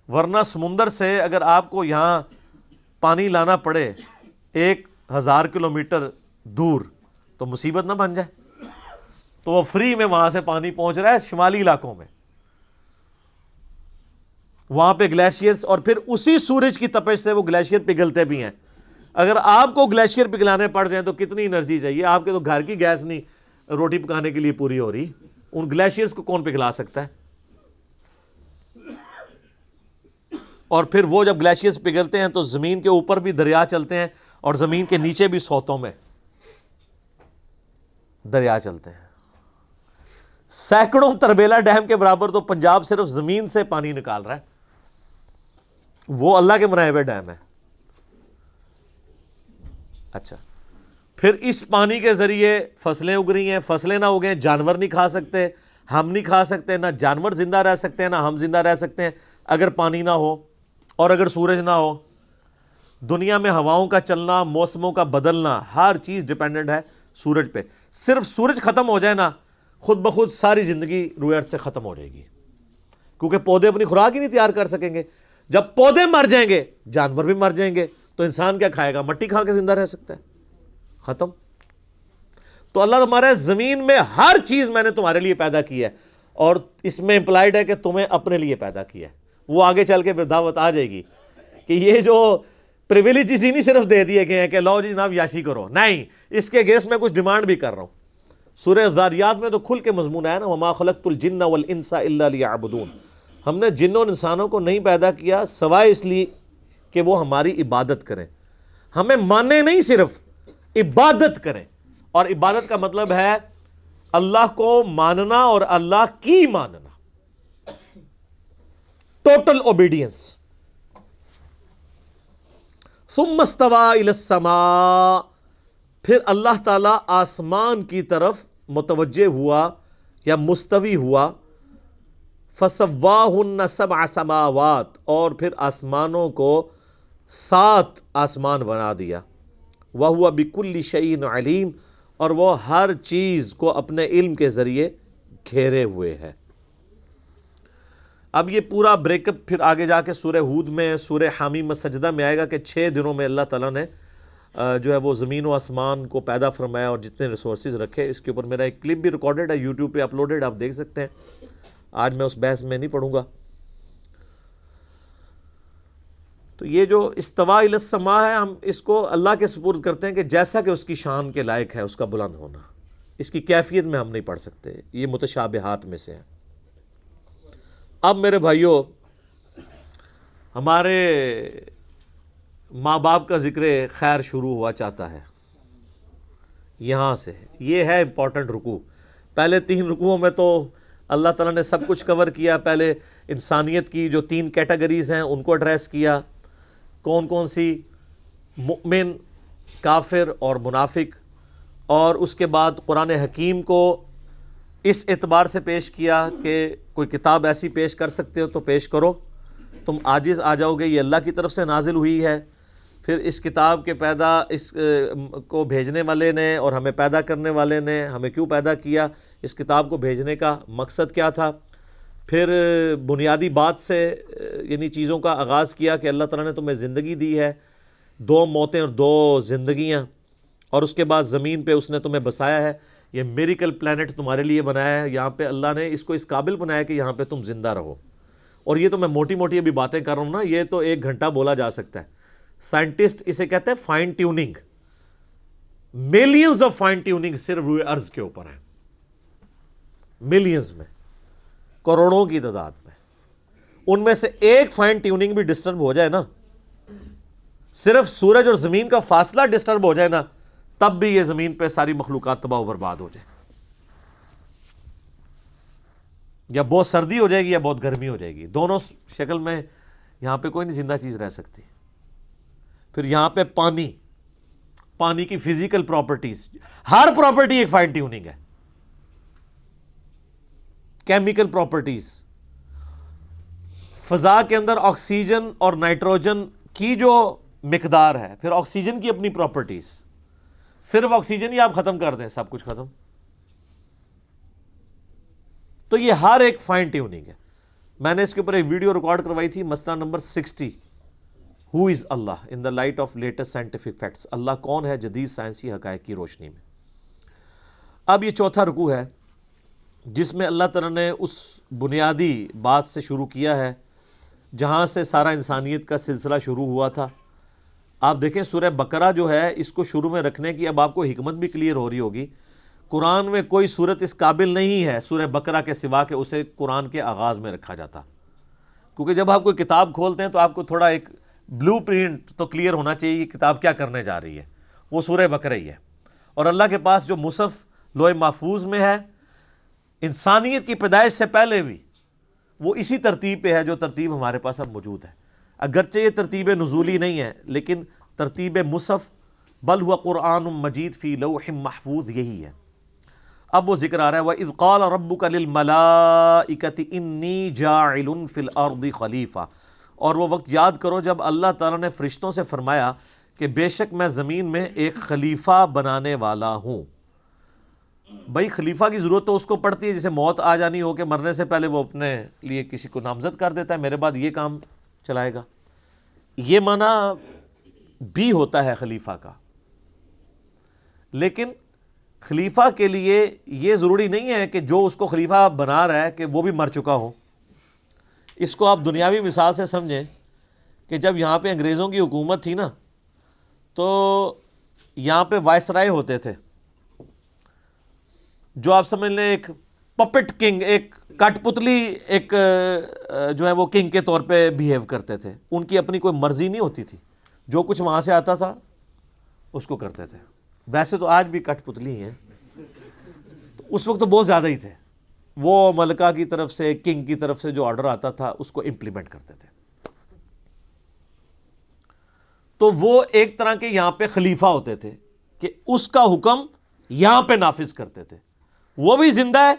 ورنہ سمندر سے اگر آپ کو یہاں پانی لانا پڑے 1000 کلومیٹر دور تو مصیبت نہ بن جائے۔ تو وہ فری میں وہاں سے پانی پہنچ رہا ہے شمالی علاقوں میں، وہاں پہ گلیشیئرز، اور پھر اسی سورج کی تپش سے وہ گلیشیئر پگھلتے بھی ہیں۔ اگر آپ کو گلیشیئر پگھلانے پڑ جائیں تو کتنی انرجی چاہیے؟ آپ کے تو گھر کی گیس نہیں روٹی پکانے کے لیے پوری ہو رہی، ان گلیشیئرز کو کون پگھلا سکتا ہے؟ اور پھر وہ جب گلیشیئرز پگھلتے ہیں تو زمین کے اوپر بھی دریا چلتے ہیں اور زمین کے نیچے بھی سوتوں میں دریا چلتے ہیں۔ سینکڑوں تربیلا ڈیم کے برابر تو پنجاب صرف زمین سے پانی نکال رہا ہے، وہ اللہ کے بنائے ہوئے ڈیم ہے۔ اچھا، پھر اس پانی کے ذریعے فصلیں اگ رہی ہیں، فصلیں نہ اگیں جانور نہیں کھا سکتے، ہم نہیں کھا سکتے، نہ جانور زندہ رہ سکتے ہیں نہ ہم زندہ رہ سکتے ہیں اگر پانی نہ ہو اور اگر سورج نہ ہو۔ دنیا میں ہواؤں کا چلنا، موسموں کا بدلنا، ہر چیز ڈیپینڈنٹ ہے سورج پہ۔ صرف سورج ختم ہو جائے نا، خود بخود ساری زندگی روئے ارض سے ختم ہو جائے گی، کیونکہ پودے اپنی خوراک ہی نہیں تیار کر سکیں گے۔ جب پودے مر جائیں گے جانور بھی مر جائیں گے، تو انسان کیا کھائے گا؟ مٹی کھا کے زندہ رہ سکتا ہے؟ ختم۔ تو اللہ تمہارے زمین میں ہر چیز میں نے تمہارے لیے پیدا کی ہے، اور اس میں امپلائڈ ہے کہ تمہیں اپنے لیے پیدا کیا ہے۔ وہ آگے چل کے پھر دعوت آ جائے گی کہ یہ جو پریویلیجز ہی نہیں صرف دے دیے گئے ہیں کہ لو جی جناب یاشی کرو، نہیں، اس کے گیس میں کچھ ڈیمانڈ بھی کر رہا ہوں۔ سورہ ذاریات میں تو کھل کے مضمون ہے نا، وما خلقت الجن والانس الا لیعبدون۔ ہم نے جنوں اور انسانوں کو نہیں پیدا کیا سوائے اس لیے کہ وہ ہماری عبادت کریں، ہمیں مانیں نہیں، صرف عبادت کریں۔ اور عبادت کا مطلب ہے اللہ کو ماننا اور اللہ کی ماننا، ٹوٹل اوبیڈینس۔ ثم استوى الى السماء، پھر اللہ تعالیٰ آسمان کی طرف متوجہ ہوا یا مستوی ہوا، فسواہن 7 سماوات، اور پھر آسمانوں کو 7 آسمان بنا دیا، وَهُوَ بِكُلِّ شَيْءٍ عَلِيمٌ، اور وہ ہر چیز کو اپنے علم کے ذریعے گھیرے ہوئے ہے۔ اب یہ پورا بریک اپ پھر آگے جا کے سورہ ہود میں، سورہ حامیم السجدہ میں آئے گا کہ 6 دنوں میں اللہ تعالیٰ نے جو ہے وہ زمین و آسمان کو پیدا فرمایا اور جتنے ریسورسز رکھے۔ اس کے اوپر میرا ایک کلپ بھی ریکارڈڈ ہے، یوٹیوب پہ اپلوڈڈ، آپ دیکھ سکتے ہیں۔ آج میں اس بحث میں نہیں پڑھوں گا۔ تو یہ جو استوا الی السماء ہے، ہم اس کو اللہ کے سپرد کرتے ہیں کہ جیسا کہ اس کی شان کے لائق ہے، اس کا بلند ہونا، اس کی کیفیت میں ہم نہیں پڑھ سکتے، یہ متشابہات میں سے ہے۔ اب میرے بھائیوں، ہمارے ماں باپ کا ذکر خیر شروع ہوا چاہتا ہے یہاں سے۔ یہ ہے امپورٹنٹ رکوع۔ پہلے 3 رکوعوں میں تو اللہ تعالیٰ نے سب کچھ کور کیا۔ پہلے انسانیت کی جو 3 کیٹیگریز ہیں ان کو ایڈریس کیا، کون کون سی؟ مؤمن، کافر اور منافق۔ اور اس کے بعد قرآن حکیم کو اس اعتبار سے پیش کیا کہ کوئی کتاب ایسی پیش کر سکتے ہو تو پیش کرو، تم عاجز آ جاؤ گے، یہ اللہ کی طرف سے نازل ہوئی ہے۔ پھر اس کتاب کے اس کو بھیجنے والے نے اور ہمیں پیدا کرنے والے نے ہمیں کیوں پیدا کیا، اس کتاب کو بھیجنے کا مقصد کیا تھا۔ پھر بنیادی بات سے یعنی چیزوں کا آغاز کیا کہ اللہ تعالیٰ نے تمہیں زندگی دی ہے، 2 موتیں اور 2 زندگیاں، اور اس کے بعد زمین پہ اس نے تمہیں بسایا ہے، یہ میریکل پلانٹ تمہارے لیے بنایا ہے، یہاں پہ اللہ نے اس کو اس قابل بنایا کہ یہاں پہ تم زندہ رہو۔ اور یہ تو میں موٹی موٹی ابھی باتیں کر رہا ہوں نا، یہ تو 1 گھنٹہ بولا جا سکتا ہے۔ سائنٹسٹ اسے کہتے ہیں fine tuning, millions of fine tuning صرف روئے ارض کے اوپر ہیں، ملینز میں، کروڑوں کی تعداد میں۔ ان میں سے ایک فائن ٹیوننگ بھی ڈسٹرب ہو جائے نا، صرف سورج اور زمین کا فاصلہ ڈسٹرب ہو جائے نا، تب بھی یہ زمین پہ ساری مخلوقات تباہ و برباد ہو جائے، یا بہت سردی ہو جائے گی یا بہت گرمی ہو جائے گی، دونوں شکل میں یہاں پہ کوئی نہیں زندہ چیز رہ سکتی۔ پھر یہاں پہ پانی کی فزیکل پراپرٹیز، ہر پراپرٹی ایک فائن ٹیوننگ ہے، کیمیکل پراپرٹیز، فضا کے اندر آکسیجن اور نائٹروجن کی جو مقدار ہے، پھر آکسیجن کی اپنی پراپرٹیز، صرف آکسیجن ہی آپ ختم کر دیں سب کچھ ختم۔ تو یہ ہر ایک فائن ٹیوننگ ہے۔ میں نے اس کے اوپر ایک ویڈیو ریکارڈ کروائی تھی، مسئلہ نمبر 60، who is Allah in the light of latest scientific facts, اللہ کون ہے جدید سائنسی حقائق کی روشنی میں۔ اب یہ چوتھا رکوع ہے جس میں اللہ تعالیٰ نے اس بنیادی بات سے شروع کیا ہے جہاں سے سارا انسانیت کا سلسلہ شروع ہوا تھا۔ آپ دیکھیں سورہ بقرہ جو ہے، اس کو شروع میں رکھنے کی اب آپ کو حکمت بھی کلیئر ہو رہی ہوگی۔ قرآن میں کوئی صورت اس قابل نہیں ہے سورہ بقرہ کے سوا کہ اسے قرآن کے آغاز میں رکھا جاتا، کیونکہ جب آپ کوئی کتاب کھولتے ہیں تو آپ کو تھوڑا ایک بلو پرنٹ تو کلیئر ہونا چاہیے یہ کتاب کیا کرنے جا رہی ہے، وہ سورہ بقرہ ہی ہے۔ اور اللہ کے پاس جو مصحف لوح محفوظ میں ہے، انسانیت کی پیدائش سے پہلے بھی وہ اسی ترتیب پہ ہے جو ترتیب ہمارے پاس اب موجود ہے، اگرچہ یہ ترتیب نزولی نہیں ہے لیکن ترتیب مصحف بل ہوا قرآن مجید فی لوح محفوظ یہی ہے۔ اب وہ ذکر آ رہا ہے وَإِذْ قَالَ رَبُّكَ لِلْمَلَائِكَةِ إِنِّي جَاعِلٌ فِي الْأَرْضِ خَلِيفَةً، اور وہ وقت یاد کرو جب اللہ تعالیٰ نے فرشتوں سے فرمایا کہ بے شک میں زمین میں ایک خلیفہ بنانے والا ہوں۔ بھائی خلیفہ کی ضرورت تو اس کو پڑتی ہے جسے موت آ جانی ہو، کہ مرنے سے پہلے وہ اپنے لیے کسی کو نامزد کر دیتا ہے، میرے بعد یہ کام چلائے گا، یہ معنی بھی ہوتا ہے خلیفہ کا۔ لیکن خلیفہ کے لیے یہ ضروری نہیں ہے کہ جو اس کو خلیفہ بنا رہا ہے کہ وہ بھی مر چکا ہو۔ اس کو آپ دنیاوی مثال سے سمجھیں کہ جب یہاں پہ انگریزوں کی حکومت تھی نا، تو یہاں پہ وائسرائے ہوتے تھے جو آپ سمجھ لیں ایک پپٹ کنگ، ایک کٹ پتلی ایک جو ہے وہ کنگ کے طور پہ بیہیو کرتے تھے، ان کی اپنی کوئی مرضی نہیں ہوتی تھی، جو کچھ وہاں سے آتا تھا اس کو کرتے تھے۔ ویسے تو آج بھی کٹ پتلی ہیں، تو اس وقت تو بہت زیادہ ہی تھے، وہ ملکہ کی طرف سے کنگ کی طرف سے جو آرڈر آتا تھا اس کو امپلیمنٹ کرتے تھے۔ تو وہ ایک طرح کے یہاں پہ خلیفہ ہوتے تھے کہ اس کا حکم یہاں پہ نافذ کرتے تھے، وہ بھی زندہ ہے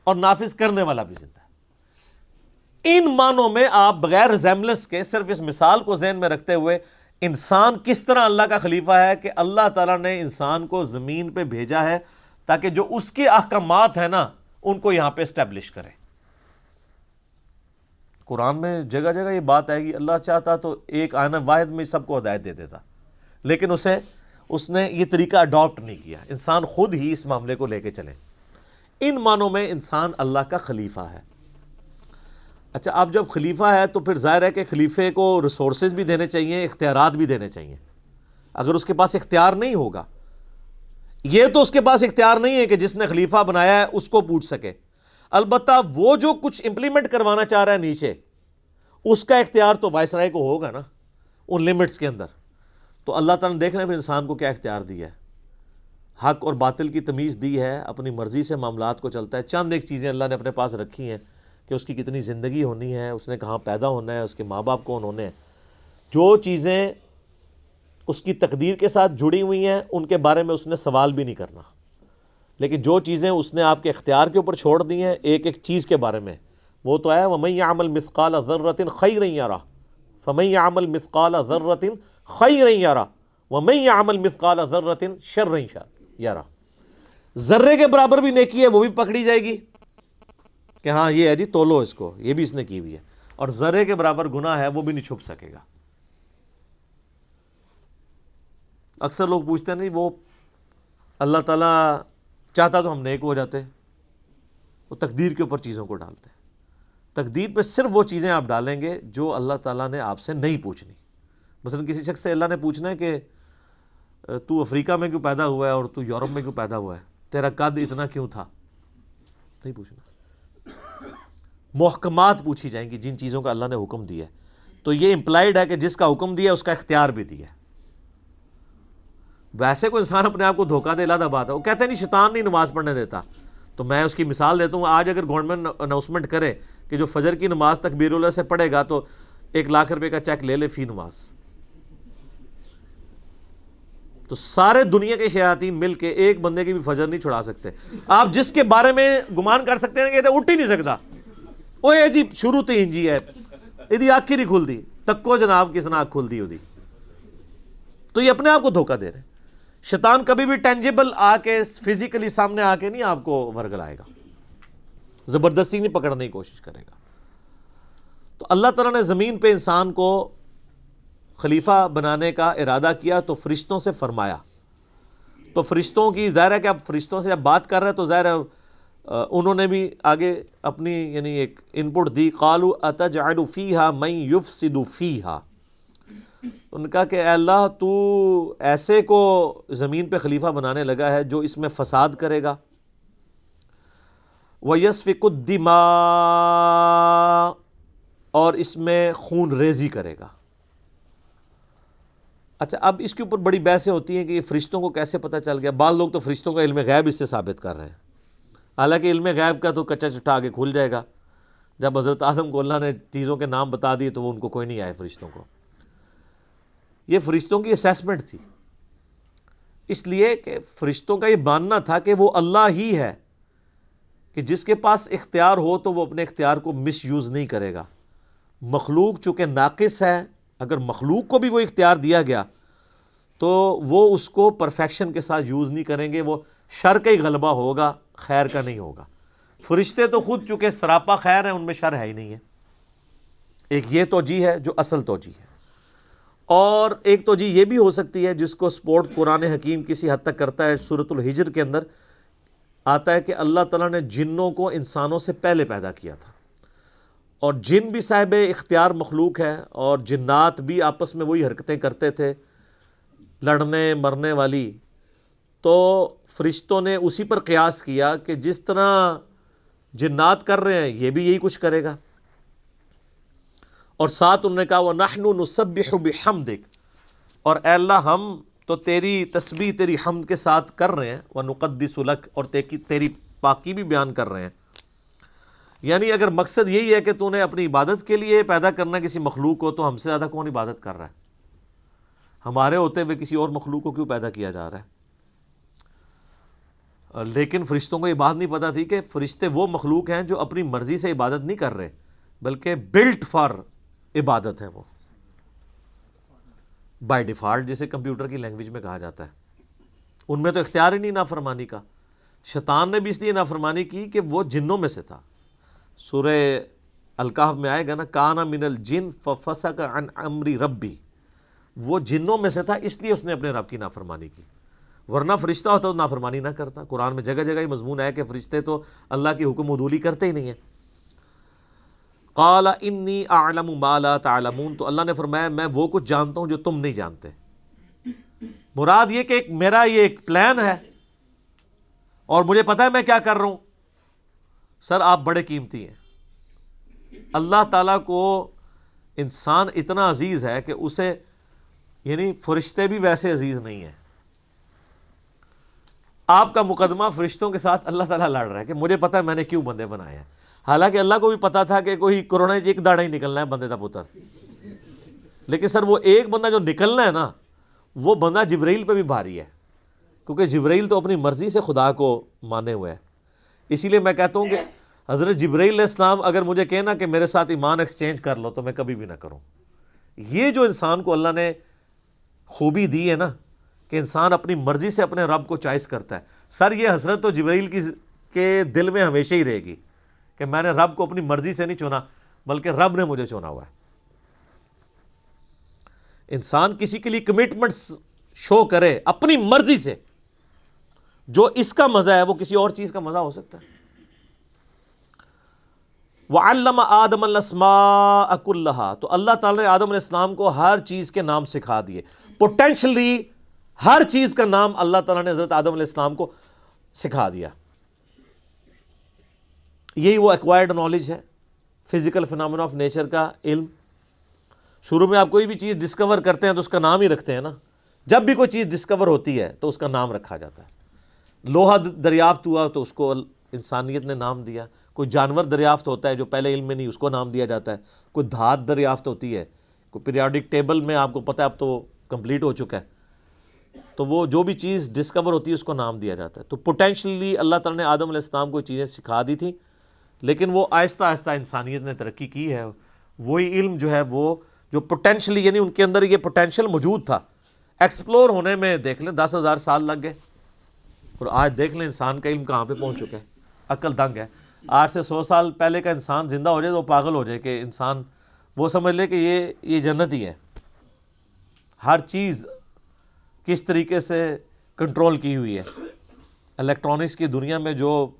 اور نافذ کرنے والا بھی زندہ ہے۔ ان معنوں میں آپ بغیر ریزیمبلنس کے صرف اس مثال کو ذہن میں رکھتے ہوئے انسان کس طرح اللہ کا خلیفہ ہے کہ اللہ تعالیٰ نے انسان کو زمین پہ بھیجا ہے تاکہ جو اس کے احکامات ہیں نا ان کو یہاں پہ اسٹیبلش کرے۔ قرآن میں جگہ جگہ یہ بات آئے گی، اللہ چاہتا تو ایک آیت واحد میں سب کو ہدایت دے دیتا، لیکن اس نے یہ طریقہ اڈاپٹ نہیں کیا، انسان خود ہی اس معاملے کو لے کے چلے۔ ان معنوں میں انسان اللہ کا خلیفہ ہے۔ اچھا، اب جب خلیفہ ہے تو پھر ظاہر ہے کہ خلیفے کو ریسورسز بھی دینے چاہیے، اختیارات بھی دینے چاہیے۔ اگر اس کے پاس اختیار نہیں ہوگا، یہ تو اس کے پاس اختیار نہیں ہے کہ جس نے خلیفہ بنایا ہے اس کو پوچھ سکے، البتہ وہ جو کچھ امپلیمنٹ کروانا چاہ رہا ہے نیچے، اس کا اختیار تو وائسرائے کو ہوگا نا ان لمٹس کے اندر۔ تو اللہ تعالیٰ نے دیکھنا ہے انسان کو کیا اختیار دیا ہے، حق اور باطل کی تمیز دی ہے، اپنی مرضی سے معاملات کو چلتا ہے۔ چند ایک چیزیں اللہ نے اپنے پاس رکھی ہیں کہ اس کی کتنی زندگی ہونی ہے، اس نے کہاں پیدا ہونا ہے، اس کے ماں باپ کون ہونے ہیں، جو چیزیں اس کی تقدیر کے ساتھ جڑی ہوئی ہیں ان کے بارے میں اس نے سوال بھی نہیں کرنا۔ لیکن جو چیزیں اس نے آپ کے اختیار کے اوپر چھوڑ دی ہیں ایک ایک چیز کے بارے میں، وہ تو ہے وَمَن يَعْمَلْ مِثْقَالَ ذَرَّةٍ خَيْرًا يَرَهُ فَمَن يَعْمَلْ مِثْقَالَ ذَرَّةٍ خَيْرًا يَرَهُ وَمَن يَعْمَلْ مِثْقَالَ ذَرَّةٍ شَرًّا يَرَهُ۔ ذرے کے برابر بھی نیکی ہے وہ بھی پکڑی جائے گی کہ ہاں یہ ہے جی تولو اس کو، یہ بھی اس نے کی ہوئی ہے، اور ذرے کے برابر گناہ ہے وہ بھی نہیں چھپ سکے گا۔ اکثر لوگ پوچھتے ہیں نہیں وہ اللہ تعالیٰ چاہتا تو ہم نیک ہو جاتے، وہ تقدیر کے اوپر چیزوں کو ڈالتے ہیں۔ تقدیر پہ صرف وہ چیزیں آپ ڈالیں گے جو اللہ تعالیٰ نے آپ سے نہیں پوچھنی۔ مثلا کسی شخص سے اللہ نے پوچھنا ہے کہ تو افریقہ میں کیوں پیدا ہوا ہے اور تو یورپ میں کیوں پیدا ہوا ہے، تیرا قد اتنا کیوں تھا، نہیں پوچھنا۔ محکمات پوچھی جائیں گی جن چیزوں کا اللہ نے حکم دیا ہے، تو یہ امپلائڈ ہے کہ جس کا حکم دیا اس کا اختیار بھی دیا ہے۔ ویسے کوئی انسان اپنے آپ کو دھوکہ دے علیحدہ بات ہے، وہ کہتے ہیں نہیں شیطان نہیں نماز پڑھنے دیتا، تو میں اس کی مثال دیتا ہوں۔ آج اگر گورنمنٹ اناؤنسمنٹ کرے کہ جو فجر کی نماز تکبیر اللہ سے پڑھے گا تو 1,00,000 روپے کا چیک لے لے فی نماز، تو سارے دنیا کے شیاطین مل کے ایک بندے کی بھی فجر نہیں چھڑا سکتے۔ آپ جس کے بارے میں گمان کر سکتے ہیں کہ اٹھ ہی نہیں سکتا، وہ یہ جی شروع تو انجی ہے یہ آنکھ ہی نہیں کھل دی، تکو جناب کس نے آنکھ کھل دی ہوتی، تو یہ اپنے آپ کو دھوکہ دے رہے ہیں۔ شیطان کبھی بھی ٹینجیبل آ کے فزیکلی سامنے آ کے نہیں آپ کو ورگلائے گا، زبردستی نہیں پکڑنے کی کوشش کرے گا۔ تو اللہ تعالیٰ نے زمین پہ انسان کو خلیفہ بنانے کا ارادہ کیا تو فرشتوں سے فرمایا، تو فرشتوں کی ظاہر ہے کہ اب فرشتوں سے جب بات کر رہے ہیں تو ظاہر ہے انہوں نے بھی آگے اپنی یعنی ایک ان پٹ دی، قالوا اتجعل فیہا من یفسد فیہا، ان کا کہ اے اللہ تو ایسے کو زمین پہ خلیفہ بنانے لگا ہے جو اس میں فساد کرے گا، وَيَسْفِكُ الدِّمَاء، اور اس میں خون ریزی کرے گا۔ اچھا اب اس کے اوپر بڑی بحثیں ہوتی ہیں کہ یہ فرشتوں کو کیسے پتہ چل گیا۔ بعض لوگ تو فرشتوں کا علم غیب اس سے ثابت کر رہے ہیں، حالانکہ علم غیب کا تو کچا چٹا آگے کھل جائے گا۔ جب حضرت آدم کو اللہ نے چیزوں کے نام بتا دیے تو وہ ان کو کوئی نہیں آئے فرشتوں کو۔ یہ فرشتوں کی اسیسمنٹ تھی، اس لیے کہ فرشتوں کا یہ ماننا تھا کہ وہ اللہ ہی ہے، کہ جس کے پاس اختیار ہو تو وہ اپنے اختیار کو مس یوز نہیں کرے گا۔ مخلوق چونکہ ناقص ہے، اگر مخلوق کو بھی وہ اختیار دیا گیا تو وہ اس کو پرفیکشن کے ساتھ یوز نہیں کریں گے، وہ شر کا ہی غلبہ ہوگا، خیر کا نہیں ہوگا۔ فرشتے تو خود چونکہ سراپا خیر ہیں، ان میں شر ہے ہی نہیں ہے۔ ایک یہ توجیہ ہے جو اصل توجیہ ہے، اور ایک توجیہ یہ بھی ہو سکتی ہے جس کو سپورٹ قرآن حکیم کسی حد تک کرتا ہے۔ سورۃ الحجر کے اندر آتا ہے کہ اللہ تعالیٰ نے جنوں کو انسانوں سے پہلے پیدا کیا تھا، اور جن بھی صاحب اختیار مخلوق ہے، اور جنات بھی آپس میں وہی حرکتیں کرتے تھے لڑنے مرنے والی، تو فرشتوں نے اسی پر قیاس کیا کہ جس طرح جنات کر رہے ہیں یہ بھی یہی کچھ کرے گا، اور ساتھ انہوں نے کہا وَنَحْنُ نُسَبِّحُ بِحَمْدِكَ، اور اے اللہ ہم تو تیری تسبیح تیری حمد کے ساتھ کر رہے ہیں، وَنُقَدِّسُ لَكَ، اور تیری پاکی بھی بیان کر رہے ہیں۔ یعنی اگر مقصد یہی ہے کہ تو نے اپنی عبادت کے لیے پیدا کرنا کسی مخلوق کو، تو ہم سے زیادہ کون عبادت کر رہا ہے؟ ہمارے ہوتے ہوئے کسی اور مخلوق کو کیوں پیدا کیا جا رہا ہے؟ لیکن فرشتوں کو یہ بات نہیں پتہ تھی کہ فرشتے وہ مخلوق ہیں جو اپنی مرضی سے عبادت نہیں کر رہے، بلکہ بلٹ فار عبادت ہے، وہ بائی ڈیفالٹ جسے کمپیوٹر کی لینگویج میں کہا جاتا ہے۔ ان میں تو اختیار ہی نہیں نافرمانی کا۔ شیطان نے بھی اس لیے نافرمانی کی کہ وہ جنوں میں سے تھا۔ سورہ الکہف میں آئے گا نا، کان من الجن ففسق عن امر ربی، وہ جنوں میں سے تھا اس لیے اس نے اپنے رب کی نافرمانی کی، ورنہ فرشتہ ہوتا تو نافرمانی نہ کرتا۔ قرآن میں جگہ جگہ یہ مضمون ہے کہ فرشتے تو اللہ کی حکم عدولی کرتے ہی نہیں ہیں۔ قال انی اعلم ما لا تعلمون، تو اللہ نے فرمایا میں وہ کچھ جانتا ہوں جو تم نہیں جانتے۔ مراد یہ کہ میرا یہ ایک پلان ہے اور مجھے پتا ہے میں کیا کر رہا ہوں۔ سر آپ بڑے قیمتی ہیں، اللہ تعالیٰ کو انسان اتنا عزیز ہے کہ اسے یعنی فرشتے بھی ویسے عزیز نہیں ہیں۔ آپ کا مقدمہ فرشتوں کے ساتھ اللہ تعالیٰ لڑ رہا ہے کہ مجھے پتا ہے میں نے کیوں بندے بنائے ہیں، حالانکہ اللہ کو بھی پتا تھا کہ کوئی کورونا ایک داڑا ہی نکلنا ہے بندے کا پتر، لیکن سر وہ ایک بندہ جو نکلنا ہے نا، وہ بندہ جبرائیل پہ بھی بھاری ہے، کیونکہ جبرائیل تو اپنی مرضی سے خدا کو مانے ہوئے ہے. اسی لیے میں کہتا ہوں کہ حضرت جبرائیل علیہ السلام اگر مجھے کہنا کہ میرے ساتھ ایمان ایکسچینج کر لو تو میں کبھی بھی نہ کروں. یہ جو انسان کو اللہ نے خوبی دی ہے نا کہ انسان اپنی مرضی سے اپنے رب کو چوائس کرتا ہے. سر یہ حسرت تو جبرائیل کے دل میں ہمیشہ ہی رہے گی کہ میں نے رب کو اپنی مرضی سے نہیں چنا بلکہ رب نے مجھے چنا ہوا ہے. انسان کسی کے لیے کمٹمنٹ شو کرے اپنی مرضی سے، جو اس کا مزہ ہے وہ کسی اور چیز کا مزہ ہو سکتا ہے. وَعَلَّمَ آدَمَ الْأَسْمَاءَ كُلَّهَا، تو اللہ تعالیٰ نے آدم علیہ السلام کو ہر چیز کے نام سکھا دیے. پوٹینشلی ہر چیز کا نام اللہ تعالیٰ نے حضرت آدم علیہ السلام کو سکھا دیا. یہی وہ ایکوائرڈ نالج ہے، فزیکل فینامنا آف نیچر کا علم. شروع میں آپ کوئی بھی چیز ڈسکور کرتے ہیں تو اس کا نام ہی رکھتے ہیں نا. جب بھی کوئی چیز ڈسکور ہوتی ہے تو اس کا نام رکھا جاتا ہے. لوہا دریافت ہوا تو اس کو انسانیت نے نام دیا. کوئی جانور دریافت ہوتا ہے جو پہلے علم میں نہیں، اس کو نام دیا جاتا ہے. کوئی دھات دریافت ہوتی ہے، کوئی پیریوڈک ٹیبل میں آپ کو پتہ ہے اب تو کمپلیٹ ہو چکا ہے، تو وہ جو بھی چیز ڈسکور ہوتی ہے اس کو نام دیا جاتا ہے. تو پوٹینشلی اللہ تعالیٰ نے آدم علیہ السلام کو چیزیں سکھا دی تھیں، لیکن وہ آہستہ آہستہ انسانیت نے ترقی کی ہے. وہی علم جو ہے وہ جو پوٹینشلی، یعنی ان کے اندر یہ پوٹینشل موجود تھا، ایکسپلور ہونے میں دیکھ لیں 10,000 سال لگ گئے. اور آج دیکھ لیں انسان کا علم کہاں پہ پہنچ چکا ہے. عقل دنگ ہے. آج سے 100 سال پہلے کا انسان زندہ ہو جائے تو وہ پاگل ہو جائے کہ انسان وہ سمجھ لے کہ یہ جنت ہی ہے. ہر چیز کس طریقے سے کنٹرول کی ہوئی ہے. الیکٹرانکس کی دنیا میں جو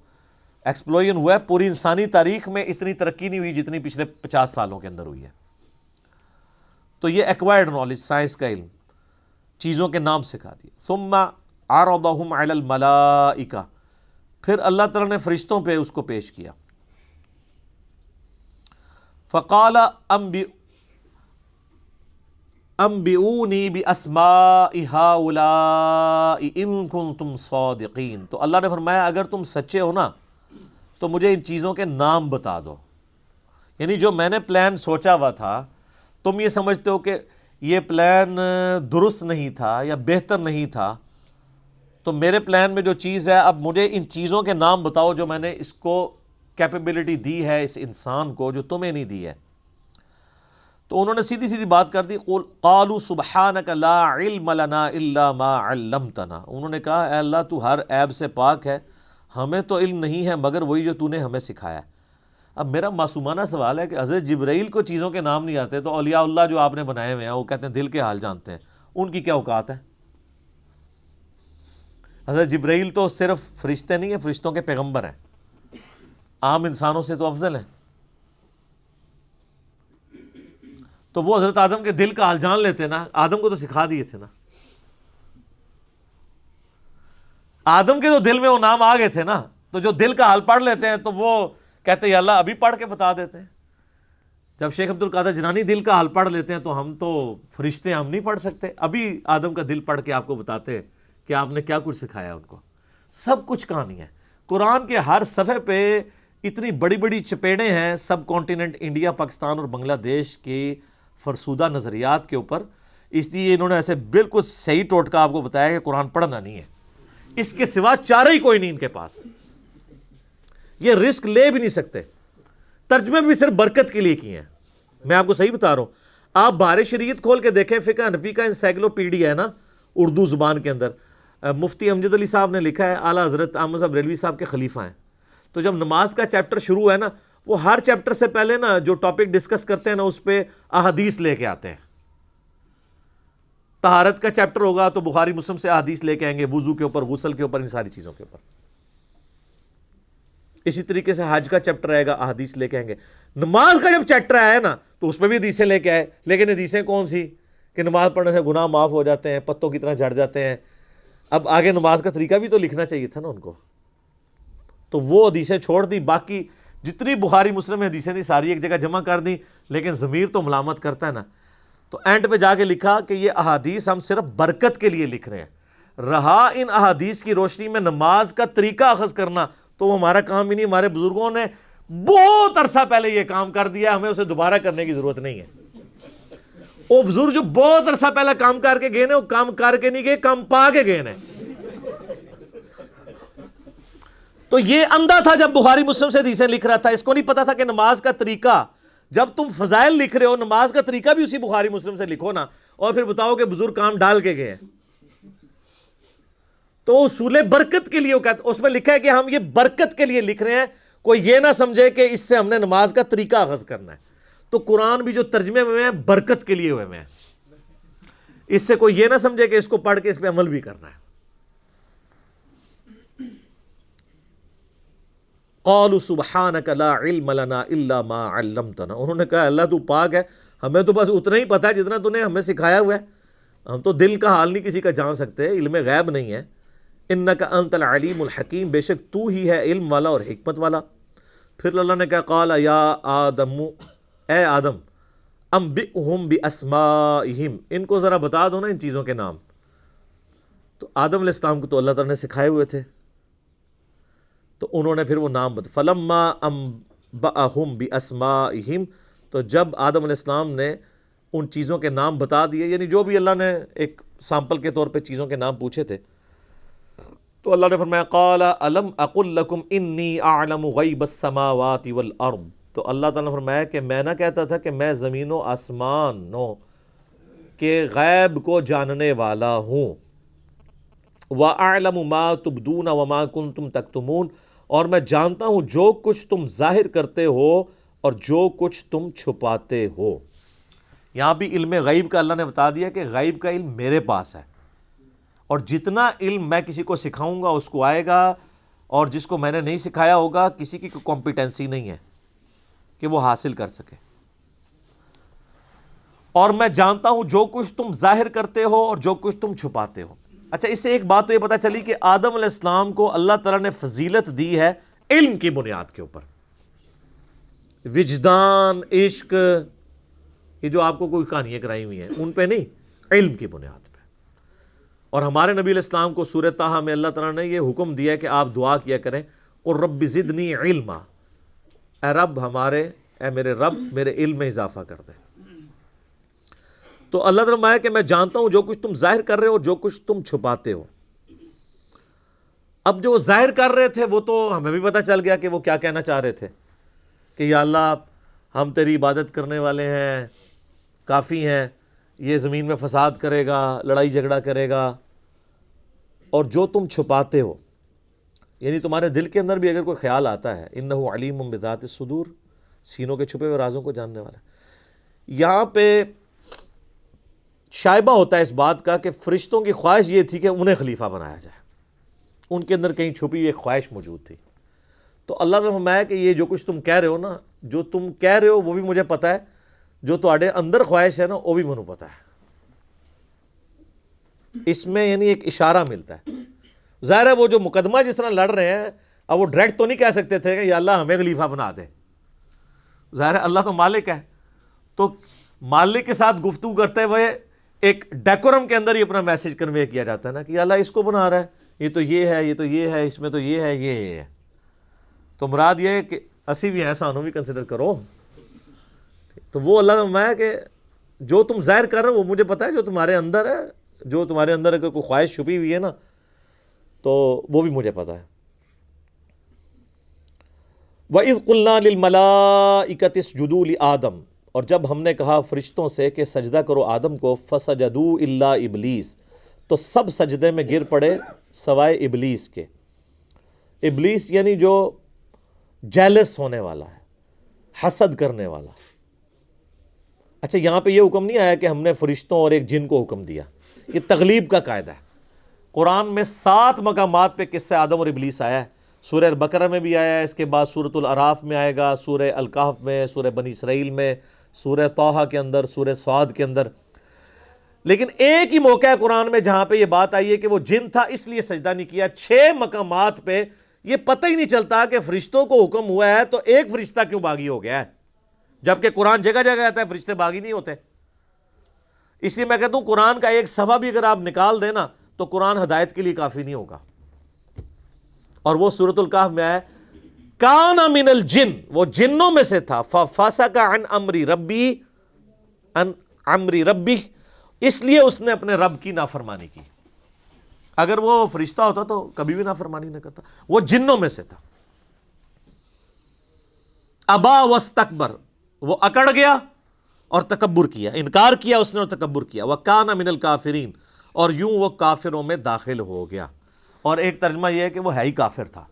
ایکسپلوژن ہوا ہے، پوری انسانی تاریخ میں اتنی ترقی نہیں ہوئی جتنی پچھلے 50 سالوں کے اندر ہوئی ہے. تو یہ ایکوائرڈ نالج، سائنس کا علم، چیزوں کے نام سکھا دیے. ثم عرضهم علی الملائکہ، پھر اللہ تعالیٰ نے فرشتوں پہ اس کو پیش کیا. فقال انبئونی باسماء هؤلاء ان کنتم صادقین. تو اللہ نے فرمایا اگر تم سچے ہو نا تو مجھے ان چیزوں کے نام بتا دو. یعنی جو میں نے پلان سوچا ہوا تھا، تم یہ سمجھتے ہو کہ یہ پلان درست نہیں تھا یا بہتر نہیں تھا، تو میرے پلان میں جو چیز ہے اب مجھے ان چیزوں کے نام بتاؤ جو میں نے اس کو کیپیبلٹی دی ہے اس انسان کو جو تمہیں نہیں دی ہے. تو انہوں نے سیدھی سیدھی بات کر دی. قالوا سبحانک لا علم لنا الا ما علمتنا. انہوں نے کہا اے اللہ تو ہر عیب سے پاک ہے، ہمیں تو علم نہیں ہے مگر وہی جو تو نے ہمیں سکھایا. اب میرا معصومانہ سوال ہے کہ حضرت جبرائیل کو چیزوں کے نام نہیں آتے تو اولیاء اللہ جو آپ نے بنائے ہوئے ہیں وہ کہتے ہیں دل کے حال جانتے ہیں، ان کی کیا اوقات ہے؟ حضرت جبرائیل تو صرف فرشتے نہیں ہیں، فرشتوں کے پیغمبر ہیں، عام انسانوں سے تو افضل ہیں. تو وہ حضرت آدم کے دل کا حال جان لیتے نا. آدم کو تو سکھا دیے تھے نا. آدم کے تو دل میں وہ نام آ گئے تھے نا، تو جو دل کا حال پڑھ لیتے ہیں تو وہ کہتے ہیں یا اللہ ابھی پڑھ کے بتا دیتے ہیں. جب شیخ عبد القادر جنانی دل کا حال پڑھ لیتے ہیں تو ہم تو فرشتے ہم نہیں پڑھ سکتے. ابھی آدم کا دل پڑھ کے آپ کو بتاتے ہیں کہ آپ نے کیا کچھ سکھایا ان کو. سب کچھ کہانی ہے. قرآن کے ہر صفحے پہ اتنی بڑی بڑی چپیڑیں ہیں سب کانٹیننٹ انڈیا، پاکستان اور بنگلہ دیش کی فرسودہ نظریات کے اوپر. اس لیے انہوں نے ایسے بالکل صحیح ٹوٹکا آپ کو بتایا کہ قرآن پڑھنا نہیں ہے، اس کے سوا چارہ ہی کوئی نہیں ان کے پاس. یہ رسک لے بھی نہیں سکتے. ترجمے بھی صرف برکت کے لیے کیے ہیں. میں آپ کو صحیح بتا رہا ہوں. آپ بہار شریعت کھول کے دیکھیں، فقہ حنفی کا انسائکلوپیڈیا ہے نا اردو زبان کے اندر، مفتی امجد علی صاحب نے لکھا ہے، اعلیٰ حضرت احمد صاحب ریلوی صاحب کے خلیفہ ہیں. تو جب نماز کا چیپٹر شروع ہے نا، وہ ہر چیپٹر سے پہلے نا جو ٹاپک ڈسکس کرتے ہیں نا اس پہ احادیث لے کے آتے ہیں. طہارت کا چیپٹر ہوگا تو بخاری مسلم سے احادیث لے کے آئیں گے، وضو کے اوپر، غسل کے اوپر، ان ساری چیزوں کے اوپر. اسی طریقے سے حج کا چیپٹر آئے گا، احادیث لے کے آئیں گے. نماز کا جب چیپٹر آیا نا تو اس پہ بھی حدیثیں لے کے آئے، لیکن حدیثیں کون سی کہ نماز پڑھنے سے گناہ معاف ہو جاتے ہیں، پتوں کی طرح جھڑ جاتے ہیں. اب آگے نماز کا طریقہ بھی تو لکھنا چاہیے تھا نا ان کو. تو وہ حدیثیں چھوڑ دی، باقی جتنی بخاری مسلم میں حدیثیں تھیں ساری ایک جگہ جمع کر دیں، لیکن ضمیر تو ملامت کرتا ہے نا. تو اینڈ پہ جا کے لکھا کہ یہ احادیث ہم صرف برکت کے لیے لکھ رہے ہیں، رہا ان احادیث کی روشنی میں نماز کا طریقہ اخذ کرنا تو وہ ہمارا کام ہی نہیں. ہمارے بزرگوں نے بہت عرصہ پہلے یہ کام کر دیا، ہمیں اسے دوبارہ کرنے کی ضرورت نہیں ہے. وہ بزرگ جو بہت عرصہ پہلے کام کر کے گئے نا، وہ کام کر کے نہیں گئے، کام پا کے گئے نا. تو یہ اندھا تھا جب بخاری مسلم سے حدیثیں لکھ رہا تھا، اس کو نہیں پتا تھا کہ نماز کا طریقہ، جب تم فضائل لکھ رہے ہو نماز کا طریقہ بھی اسی بخاری مسلم سے لکھو نا، اور پھر بتاؤ کہ بزرگ کام ڈال کے گئے ہیں۔ تو اصول برکت کے لیے وہ کہتے، اس میں لکھا ہے کہ ہم یہ برکت کے لیے لکھ رہے ہیں، کوئی یہ نہ سمجھے کہ اس سے ہم نے نماز کا طریقہ اخذ کرنا ہے۔ تو قرآن بھی جو ترجمے ہوئے ہیں برکت کے لیے ہوئے ہیں، اس سے کوئی یہ نہ سمجھے کہ اس کو پڑھ کے اس پہ عمل بھی کرنا ہے۔ قالوا سبحانک لا علم لنا الا ما علمتنا، انہوں نے کہا اللہ تو پاک ہے، ہمیں تو بس اتنا ہی پتا ہے جتنا تو نے ہمیں سکھایا ہوا ہے، ہم تو دل کا حال نہیں کسی کا جان سکتے، علم غیب نہیں ہے۔ انک انت العلیم الحکیم، بے شک تو ہی ہے علم والا اور حکمت والا۔ پھر اللہ نے کہا قال یا آدم، اے آدم، انبئہم باسمائہم، ان کو ذرا بتا دو نا ان چیزوں کے نام۔ تو آدم علیہ السلام کو تو اللہ تعالیٰ نے سکھائے ہوئے تھے، تو انہوں نے پھر وہ نام بتا، فلما انبأہم باسمائہم، تو جب آدم علیہ السلام نے ان چیزوں کے نام بتا دیے، یعنی جو بھی اللہ نے ایک سامپل کے طور پہ چیزوں کے نام پوچھے تھے، تو اللہ نے فرمایا قال الم اقل لکم انی اعلم غیب السماوات والارض، تو اللہ تعالیٰ نے فرمایا کہ میں نہ کہتا تھا کہ میں زمین و آسمانوں کے غیب کو جاننے والا ہوں، وَأَعْلَمُ مَا تُبْدُونَ وَمَا كُنْتُمْ تَكْتُمُونَ، اور میں جانتا ہوں جو کچھ تم ظاہر کرتے ہو اور جو کچھ تم چھپاتے ہو۔ یہاں بھی علم غیب کا اللہ نے بتا دیا کہ غیب کا علم میرے پاس ہے، اور جتنا علم میں کسی کو سکھاؤں گا اس کو آئے گا، اور جس کو میں نے نہیں سکھایا ہوگا کسی کی کوئی کمپیٹنسی نہیں ہے کہ وہ حاصل کر سکے۔ اور میں جانتا ہوں جو کچھ تم ظاہر کرتے ہو اور جو کچھ تم چھپاتے ہو۔ اچھا، اس سے ایک بات تو یہ پتہ چلی کہ آدم علیہ السلام کو اللہ تعالیٰ نے فضیلت دی ہے علم کی بنیاد کے اوپر، وجدان، عشق، یہ جو آپ کو کوئی کہانیاں کرائی ہوئی ہیں ان پہ نہیں، علم کی بنیاد پہ۔ اور ہمارے نبی علیہ السلام کو سورہ طٰہٰ میں اللہ تعالیٰ نے یہ حکم دیا کہ آپ دعا کیا کریں قل رب زدنی علما، اے رب ہمارے، اے میرے رب میرے علم میں اضافہ کر دے۔ تو اللہ تعالیٰ نے فرمایا کہ میں جانتا ہوں جو کچھ تم ظاہر کر رہے ہو جو کچھ تم چھپاتے ہو۔ اب جو ظاہر کر رہے تھے وہ تو ہمیں بھی پتہ چل گیا کہ وہ کیا کہنا چاہ رہے تھے کہ یا اللہ ہم تیری عبادت کرنے والے ہیں، کافی ہیں، یہ زمین میں فساد کرے گا، لڑائی جھگڑا کرے گا۔ اور جو تم چھپاتے ہو، یعنی تمہارے دل کے اندر بھی اگر کوئی خیال آتا ہے، انہ علیم بذات الصدور، سینوں کے چھپے ہوئے رازوں کو جاننے والا۔ یہاں پہ شائبہ ہوتا ہے اس بات کا کہ فرشتوں کی خواہش یہ تھی کہ انہیں خلیفہ بنایا جائے، ان کے اندر کہیں چھپی ہوئی خواہش موجود تھی۔ تو اللہ نے فرمایا کہ یہ جو کچھ تم کہہ رہے ہو نا، جو تم کہہ رہے ہو وہ بھی مجھے پتہ ہے، جو تہاڈے اندر خواہش ہے نا وہ بھی مجھے پتہ ہے۔ اس میں یعنی ایک اشارہ ملتا ہے۔ ظاہر ہے وہ جو مقدمہ جس طرح لڑ رہے ہیں، اب وہ ڈائریکٹ تو نہیں کہہ سکتے تھے کہ یا اللہ ہمیں خلیفہ بنا دے، ظاہر ہے اللہ تو مالک ہے، تو مالک کے ساتھ گفتگو کرتے ہوئے ایک ڈیکورم کے اندر ہی اپنا میسج کنوے کیا جاتا ہے نا کہ اللہ اس کو بنا رہا ہے، یہ تو یہ ہے، یہ تو یہ ہے، اس میں تو یہ ہے، یہ ہے۔ تو مراد یہ ہے کہ اسی بھی ہیں، سانو بھی کنسیڈر کرو۔ تو وہ اللہ نے فرمایا کہ جو تم ظاہر کر رہے ہو وہ مجھے پتا ہے، جو تمہارے اندر ہے، جو تمہارے اندر اگر کوئی خواہش چھپی ہوئی ہے نا تو وہ بھی مجھے پتا ہے۔ وَإِذْ قُلْنَا لِلْمَلَائِكَةِ اسْجُدُوا لِآدَمَ، اور جب ہم نے کہا فرشتوں سے کہ سجدہ کرو آدم کو، فَسَجَدُوا إِلَّا إِبْلِيسَ، تو سب سجدے میں گر پڑے سوائے ابلیس کے۔ ابلیس یعنی جو جیلس ہونے والا ہے، حسد کرنے والا۔ اچھا، یہاں پہ یہ حکم نہیں آیا کہ ہم نے فرشتوں اور ایک جن کو حکم دیا، یہ تغلیب کا قاعدہ ہے۔ قرآن میں 7 مقامات پہ قصہ آدم اور ابلیس آیا ہے، سورہ البقرہ میں بھی آیا ہے، اس کے بعد سورۃ الاعراف میں آئے گا، سورہ الکہف میں، سورہ بنی اسرائیل میں، سورہ طٰہٰ کے اندر، سورہ صاد کے اندر۔ لیکن ایک ہی موقع ہے قرآن میں جہاں پہ یہ بات آئی ہے کہ وہ جن تھا اس لیے سجدہ نہیں کیا۔ 6 مقامات پہ یہ پتہ ہی نہیں چلتا کہ فرشتوں کو حکم ہوا ہے تو ایک فرشتہ کیوں باغی ہو گیا ہے، جبکہ قرآن جگہ جگہ آتا ہے فرشتے باغی نہیں ہوتے۔ اس لیے میں کہتا ہوں قرآن کا ایک صفحہ بھی اگر آپ نکال دیں نا تو قرآن ہدایت کے لیے کافی نہیں ہوگا۔ اور وہ سورۃ الکہف میں ہے کان من الجن، وہ جنوں میں سے تھا، ففسق عن امر ربی، اس لیے اس نے اپنے رب کی نافرمانی کی۔ اگر وہ فرشتہ ہوتا تو کبھی بھی نافرمانی نہ کرتا. وہ جنوں میں سے تھا. ابا واستکبر، وہ اکڑ گیا اور تکبر کیا، انکار کیا اس نے اور تکبر کیا. وکان من الکافرین، اور یوں وہ کافروں میں داخل ہو گیا. اور ایک ترجمہ یہ ہے کہ وہ ہے ہی کافر تھا.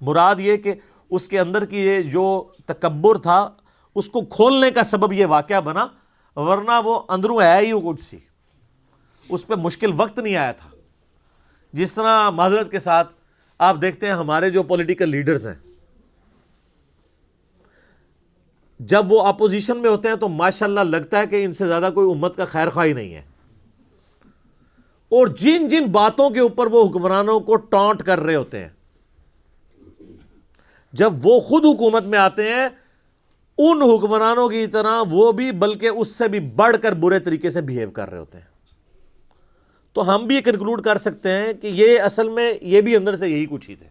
مراد یہ کہ اس کے اندر کی یہ جو تکبر تھا اس کو کھولنے کا سبب یہ واقعہ بنا، ورنہ وہ اندروں ہے ہی کچھ سی، اس پہ مشکل وقت نہیں آیا تھا. جس طرح معذرت کے ساتھ آپ دیکھتے ہیں ہمارے جو پولیٹیکل لیڈرز ہیں، جب وہ اپوزیشن میں ہوتے ہیں تو ماشاءاللہ لگتا ہے کہ ان سے زیادہ کوئی امت کا خیر خواہ ہی نہیں ہے، اور جن جن باتوں کے اوپر وہ حکمرانوں کو ٹانٹ کر رہے ہوتے ہیں، جب وہ خود حکومت میں آتے ہیں ان حکمرانوں کی طرح وہ بھی بلکہ اس سے بھی بڑھ کر برے طریقے سے بہیو کر رہے ہوتے ہیں. تو ہم بھی یہ کنکلوڈ کر سکتے ہیں کہ یہ اصل میں یہ بھی اندر سے یہی کچھ ہی تھے.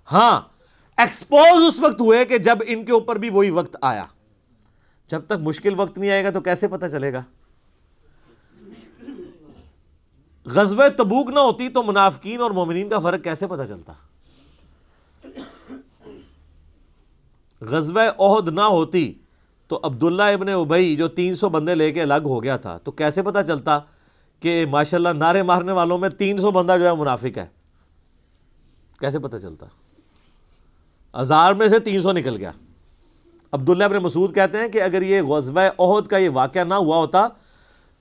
ہاں ایکسپوز اس وقت ہوئے کہ جب ان کے اوپر بھی وہی وقت آیا. جب تک مشکل وقت نہیں آئے گا تو کیسے پتہ چلے گا؟ غزوہ تبوک نہ ہوتی تو منافقین اور مومنین کا فرق کیسے پتہ چلتا؟ غزوہ احد نہ ہوتی تو عبداللہ ابن ابی جو 300 بندے لے کے الگ ہو گیا تھا تو کیسے پتہ چلتا کہ ماشاءاللہ نعرے مارنے والوں میں 300 بندہ جو ہے منافق ہے؟ کیسے پتہ چلتا؟ 1000 میں سے 300 نکل گیا. عبداللہ ابن مسعود کہتے ہیں کہ اگر یہ غزوہ احد کا یہ واقعہ نہ ہوا ہوتا،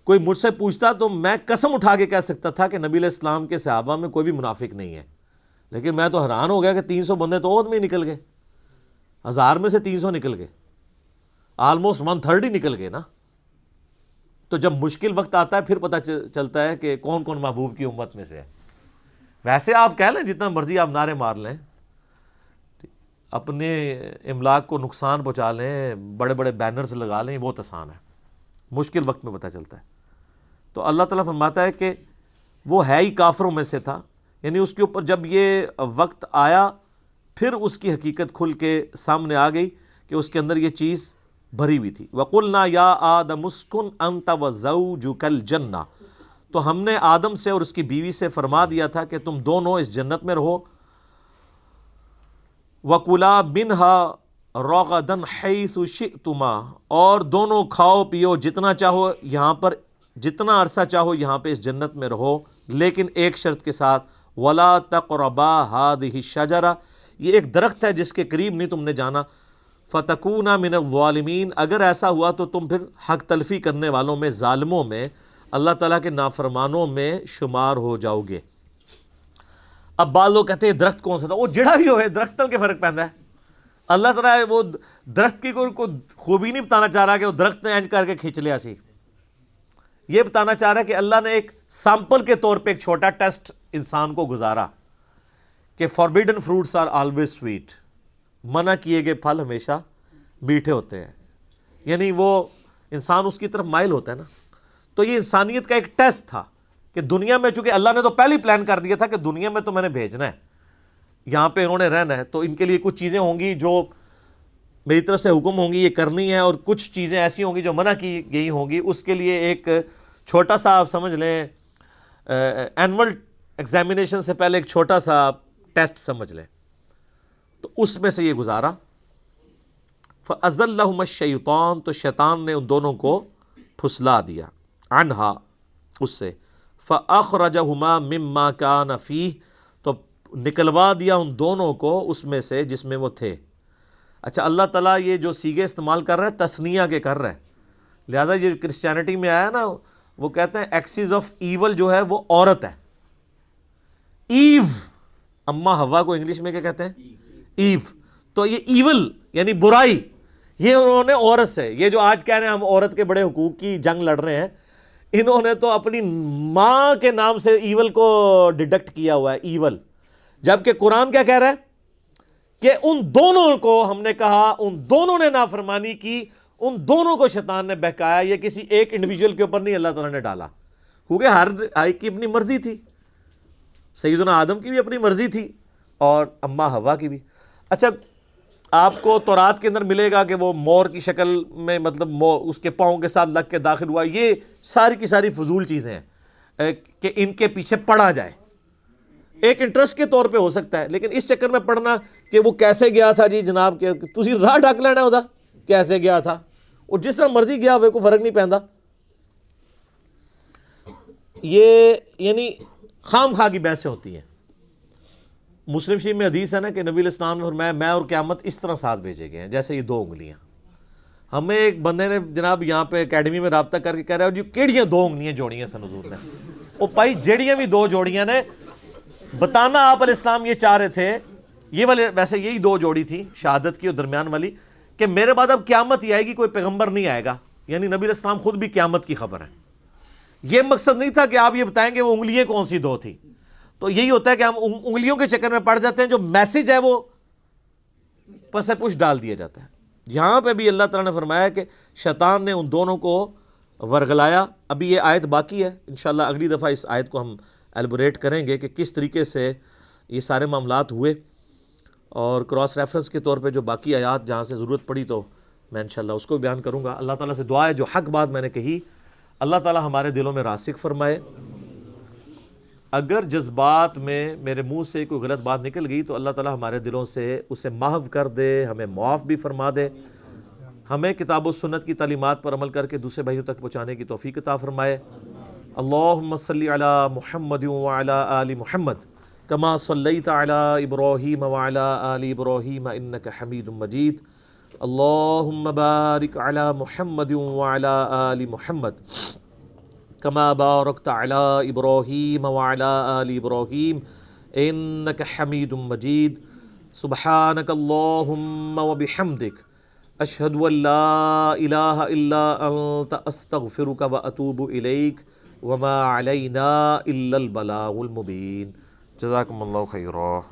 کوئی مجھ سے پوچھتا تو میں قسم اٹھا کے کہہ سکتا تھا کہ نبی علیہ السلام کے صحابہ میں کوئی بھی منافق نہیں ہے. لیکن میں تو حیران ہو گیا کہ 300 بندے تو احد میں ہی نکل گئے، 1000 میں سے 300 نکل گئے، آلموسٹ 1/3 ہی نکل گئے نا. تو جب مشکل وقت آتا ہے پھر پتہ چلتا ہے کہ کون کون محبوب کی امت میں سے ہے. ویسے آپ کہہ لیں جتنا مرضی آپ نعرے مار لیں، اپنے املاک کو نقصان پہنچا لیں، بڑے بڑے بینرز لگا لیں، بہت آسان ہے، مشکل وقت میں پتہ چلتا ہے. تو اللہ تعالیٰ فرماتا ہے کہ وہ ہے ہی کافروں میں سے تھا، یعنی اس کے اوپر جب یہ وقت آیا پھر اس کی حقیقت کھل کے سامنے آ گئی کہ اس کے اندر یہ چیز بھری ہوئی تھی. وَقُلْنَا يَا آدَمُ اسْكُنْ أَنْتَ وَزَوْجُكَ الْجَنَّةَ، تو ہم نے آدم سے اور اس کی بیوی سے فرما دیا تھا کہ تم دونوں اس جنت میں رہو. وَكُلَا مِنْهَا رَغَدًا حَيْثُ شِئْتُمَا، اور دونوں کھاؤ پیو جتنا چاہو یہاں پر، جتنا عرصہ چاہو یہاں پہ اس جنت میں رہو، لیکن ایک شرط کے ساتھ، وَلَا تَقْرَبَا هَذِهِ الشَّجَرَةَ، یہ ایک درخت ہے جس کے قریب نہیں تم نے جانا. فَتَكُونَ مِنَ الظَّالِمِينَ، اگر ایسا ہوا تو تم پھر حق تلفی کرنے والوں میں، ظالموں میں، اللہ تعالیٰ کے نافرمانوں میں شمار ہو جاؤ گے. اب بعض لوگ کہتے ہیں درخت کون سا تھا؟ وہ جڑا بھی ہوئے درخت تل کے فرق پہنتا ہے. اللہ تعالیٰ وہ درخت کی کوئی خوبی نہیں بتانا چاہ رہا کہ وہ درخت نے اینج کر کے کھینچ لیا سی. یہ بتانا چاہ رہا ہے کہ اللہ نے ایک سیمپل کے طور پہ ایک چھوٹا ٹیسٹ انسان کو گزارا کہ forbidden fruits are always sweet, منع کیے گئے پھل ہمیشہ میٹھے ہوتے ہیں. یعنی وہ انسان اس کی طرف مائل ہوتا ہے نا. تو یہ انسانیت کا ایک ٹیسٹ تھا کہ دنیا میں، چونکہ اللہ نے تو پہلے ہی پلان کر دیا تھا کہ دنیا میں تو میں نے بھیجنا ہے، یہاں پہ انہوں نے رہنا ہے، تو ان کے لیے کچھ چیزیں ہوں گی جو میری طرف سے حکم ہوں گی یہ کرنی ہے، اور کچھ چیزیں ایسی ہوں گی جو منع کی گئی ہوں گی. اس کے لیے ایک چھوٹا سا آپ سمجھ لیں اینول ایگزامینیشن سے پہلے ایک چھوٹا سا ٹیسٹ سمجھ لیں. تو اس میں سے یہ گزارا. فَأَزَلَّهُمَ الشَّيْطَانُ، تو شیطان نے ان دونوں کو پھسلا دیا، عنہا، اس سے. فَأَخْرَجَهُمَا مِمَّا كَانَ فِيهِ، تو نکلوا دیا ان دونوں کو اس میں سے جس میں وہ تھے. اچھا اللہ تعالیٰ یہ جو سیغے استعمال کر رہا ہے تثنیہ کے کر رہا ہے، لہذا یہ کرسچینٹی میں آیا نا، وہ کہتے ہیں ایکسیز آف ایول جو ہے وہ عورت ہے. ایو، اما ہوا کو انگلش میں کیا کہتے ہیں؟ ایو. تو یہ ایول یعنی برائی، یہ انہوں نے عورت سے، یہ جو آج کہہ رہے ہیں ہم عورت کے بڑے حقوق کی جنگ لڑ رہے ہیں، انہوں نے تو اپنی ماں کے نام سے ایول کو ڈیڈکٹ کیا ہوا ہے، ایول. جبکہ قرآن کیا کہہ رہا ہے کہ ان دونوں کو ہم نے کہا، ان دونوں نے نافرمانی کی، ان دونوں کو شیطان نے بہکایا. یہ کسی ایک انڈیویجول کے اوپر نہیں اللہ تعالیٰ نے ڈالا، کیونکہ ہر ایک کی اپنی مرضی تھی. سیدنا آدم کی بھی اپنی مرضی تھی اور اما ہوا کی بھی. اچھا آپ کو تورات کے اندر ملے گا کہ وہ مور کی شکل میں، مطلب اس کے پاؤں کے ساتھ لگ کے داخل ہوا، یہ ساری کی ساری فضول چیزیں ہیں. کہ ان کے پیچھے پڑھا جائے. ایک انٹرسٹ کے طور پہ ہو سکتا ہے, لیکن اس چکر میں پڑھنا کہ وہ کیسے گیا تھا جی جناب, کہ تسی راہ ڈک لینا ہوتا کیسے گیا تھا, اور جس طرح مرضی گیا ہوئے کوئی فرق نہیں پیندا. یہ یعنی خام خواہ کی بحثیں ہوتی ہیں. مسلم شریف میں حدیث ہے نا کہ نبی علیہ السلام نے فرمایا میں اور قیامت اس طرح ساتھ بھیجے گئے ہیں جیسے یہ 2 انگلیاں. ہمیں ایک بندے نے جناب یہاں پہ اکیڈمی میں رابطہ کر کے کہہ رہا ہے جی کیڑیاں 2 انگلیاں جوڑیاں سن حضور نے. وہ بھائی جیڑیاں بھی 2 جوڑیاں نے, بتانا آپ علیہ السلام یہ چاہ رہے تھے, یہ والے ویسے یہی 2 جوڑی تھی شہادت کی اور درمیان والی, کہ میرے بعد اب قیامت ہی آئے گی, کوئی پیغمبر نہیں آئے گا. یعنی نبی علیہ السلام خود بھی قیامت کی خبر ہے. یہ مقصد نہیں تھا کہ آپ یہ بتائیں کہ وہ انگلیاں کون سی 2 تھی. تو یہی ہوتا ہے کہ ہم انگلیوں کے چکر میں پڑ جاتے ہیں, جو میسج ہے وہ پس پش ڈال دیا جاتا ہے. یہاں پہ بھی اللہ تعالیٰ نے فرمایا کہ شیطان نے ان دونوں کو ورگلایا. ابھی یہ آیت باقی ہے, انشاءاللہ اگلی دفعہ اس آیت کو ہم ایلبوریٹ کریں گے کہ کس طریقے سے یہ سارے معاملات ہوئے, اور کراس ریفرنس کے طور پہ جو باقی آیات جہاں سے ضرورت پڑی تو میں انشاءاللہ اس کو بیان کروں گا. اللہ تعالیٰ سے دعا ہے جو حق بات میں نے کہی اللہ تعالیٰ ہمارے دلوں میں راسخ فرمائے. اگر جذبات میں میرے منہ سے کوئی غلط بات نکل گئی تو اللہ تعالیٰ ہمارے دلوں سے اسے محو کر دے, ہمیں معاف بھی فرما دے, ہمیں کتاب و سنت کی تعلیمات پر عمل کر کے دوسرے بھائیوں تک پہنچانے کی توفیق عطا فرمائے. اللہم صلی علی محمد وعلی آل محمد کما صلیت علی ابراہیم وعلی آل ابراہیم انک حمید مجید. اللہم بارک علی محمد وعلی آل محمد کما بارکت علی ابراہیم وعلی آل ابراہیم انک حمید مجید. سبحانک اللہم وبحمدک اشہد ان لا الہ الا انت استغفرک واتوب الیک وما علینا الا البلاغ المبین. جزاکم اللہ خیرا.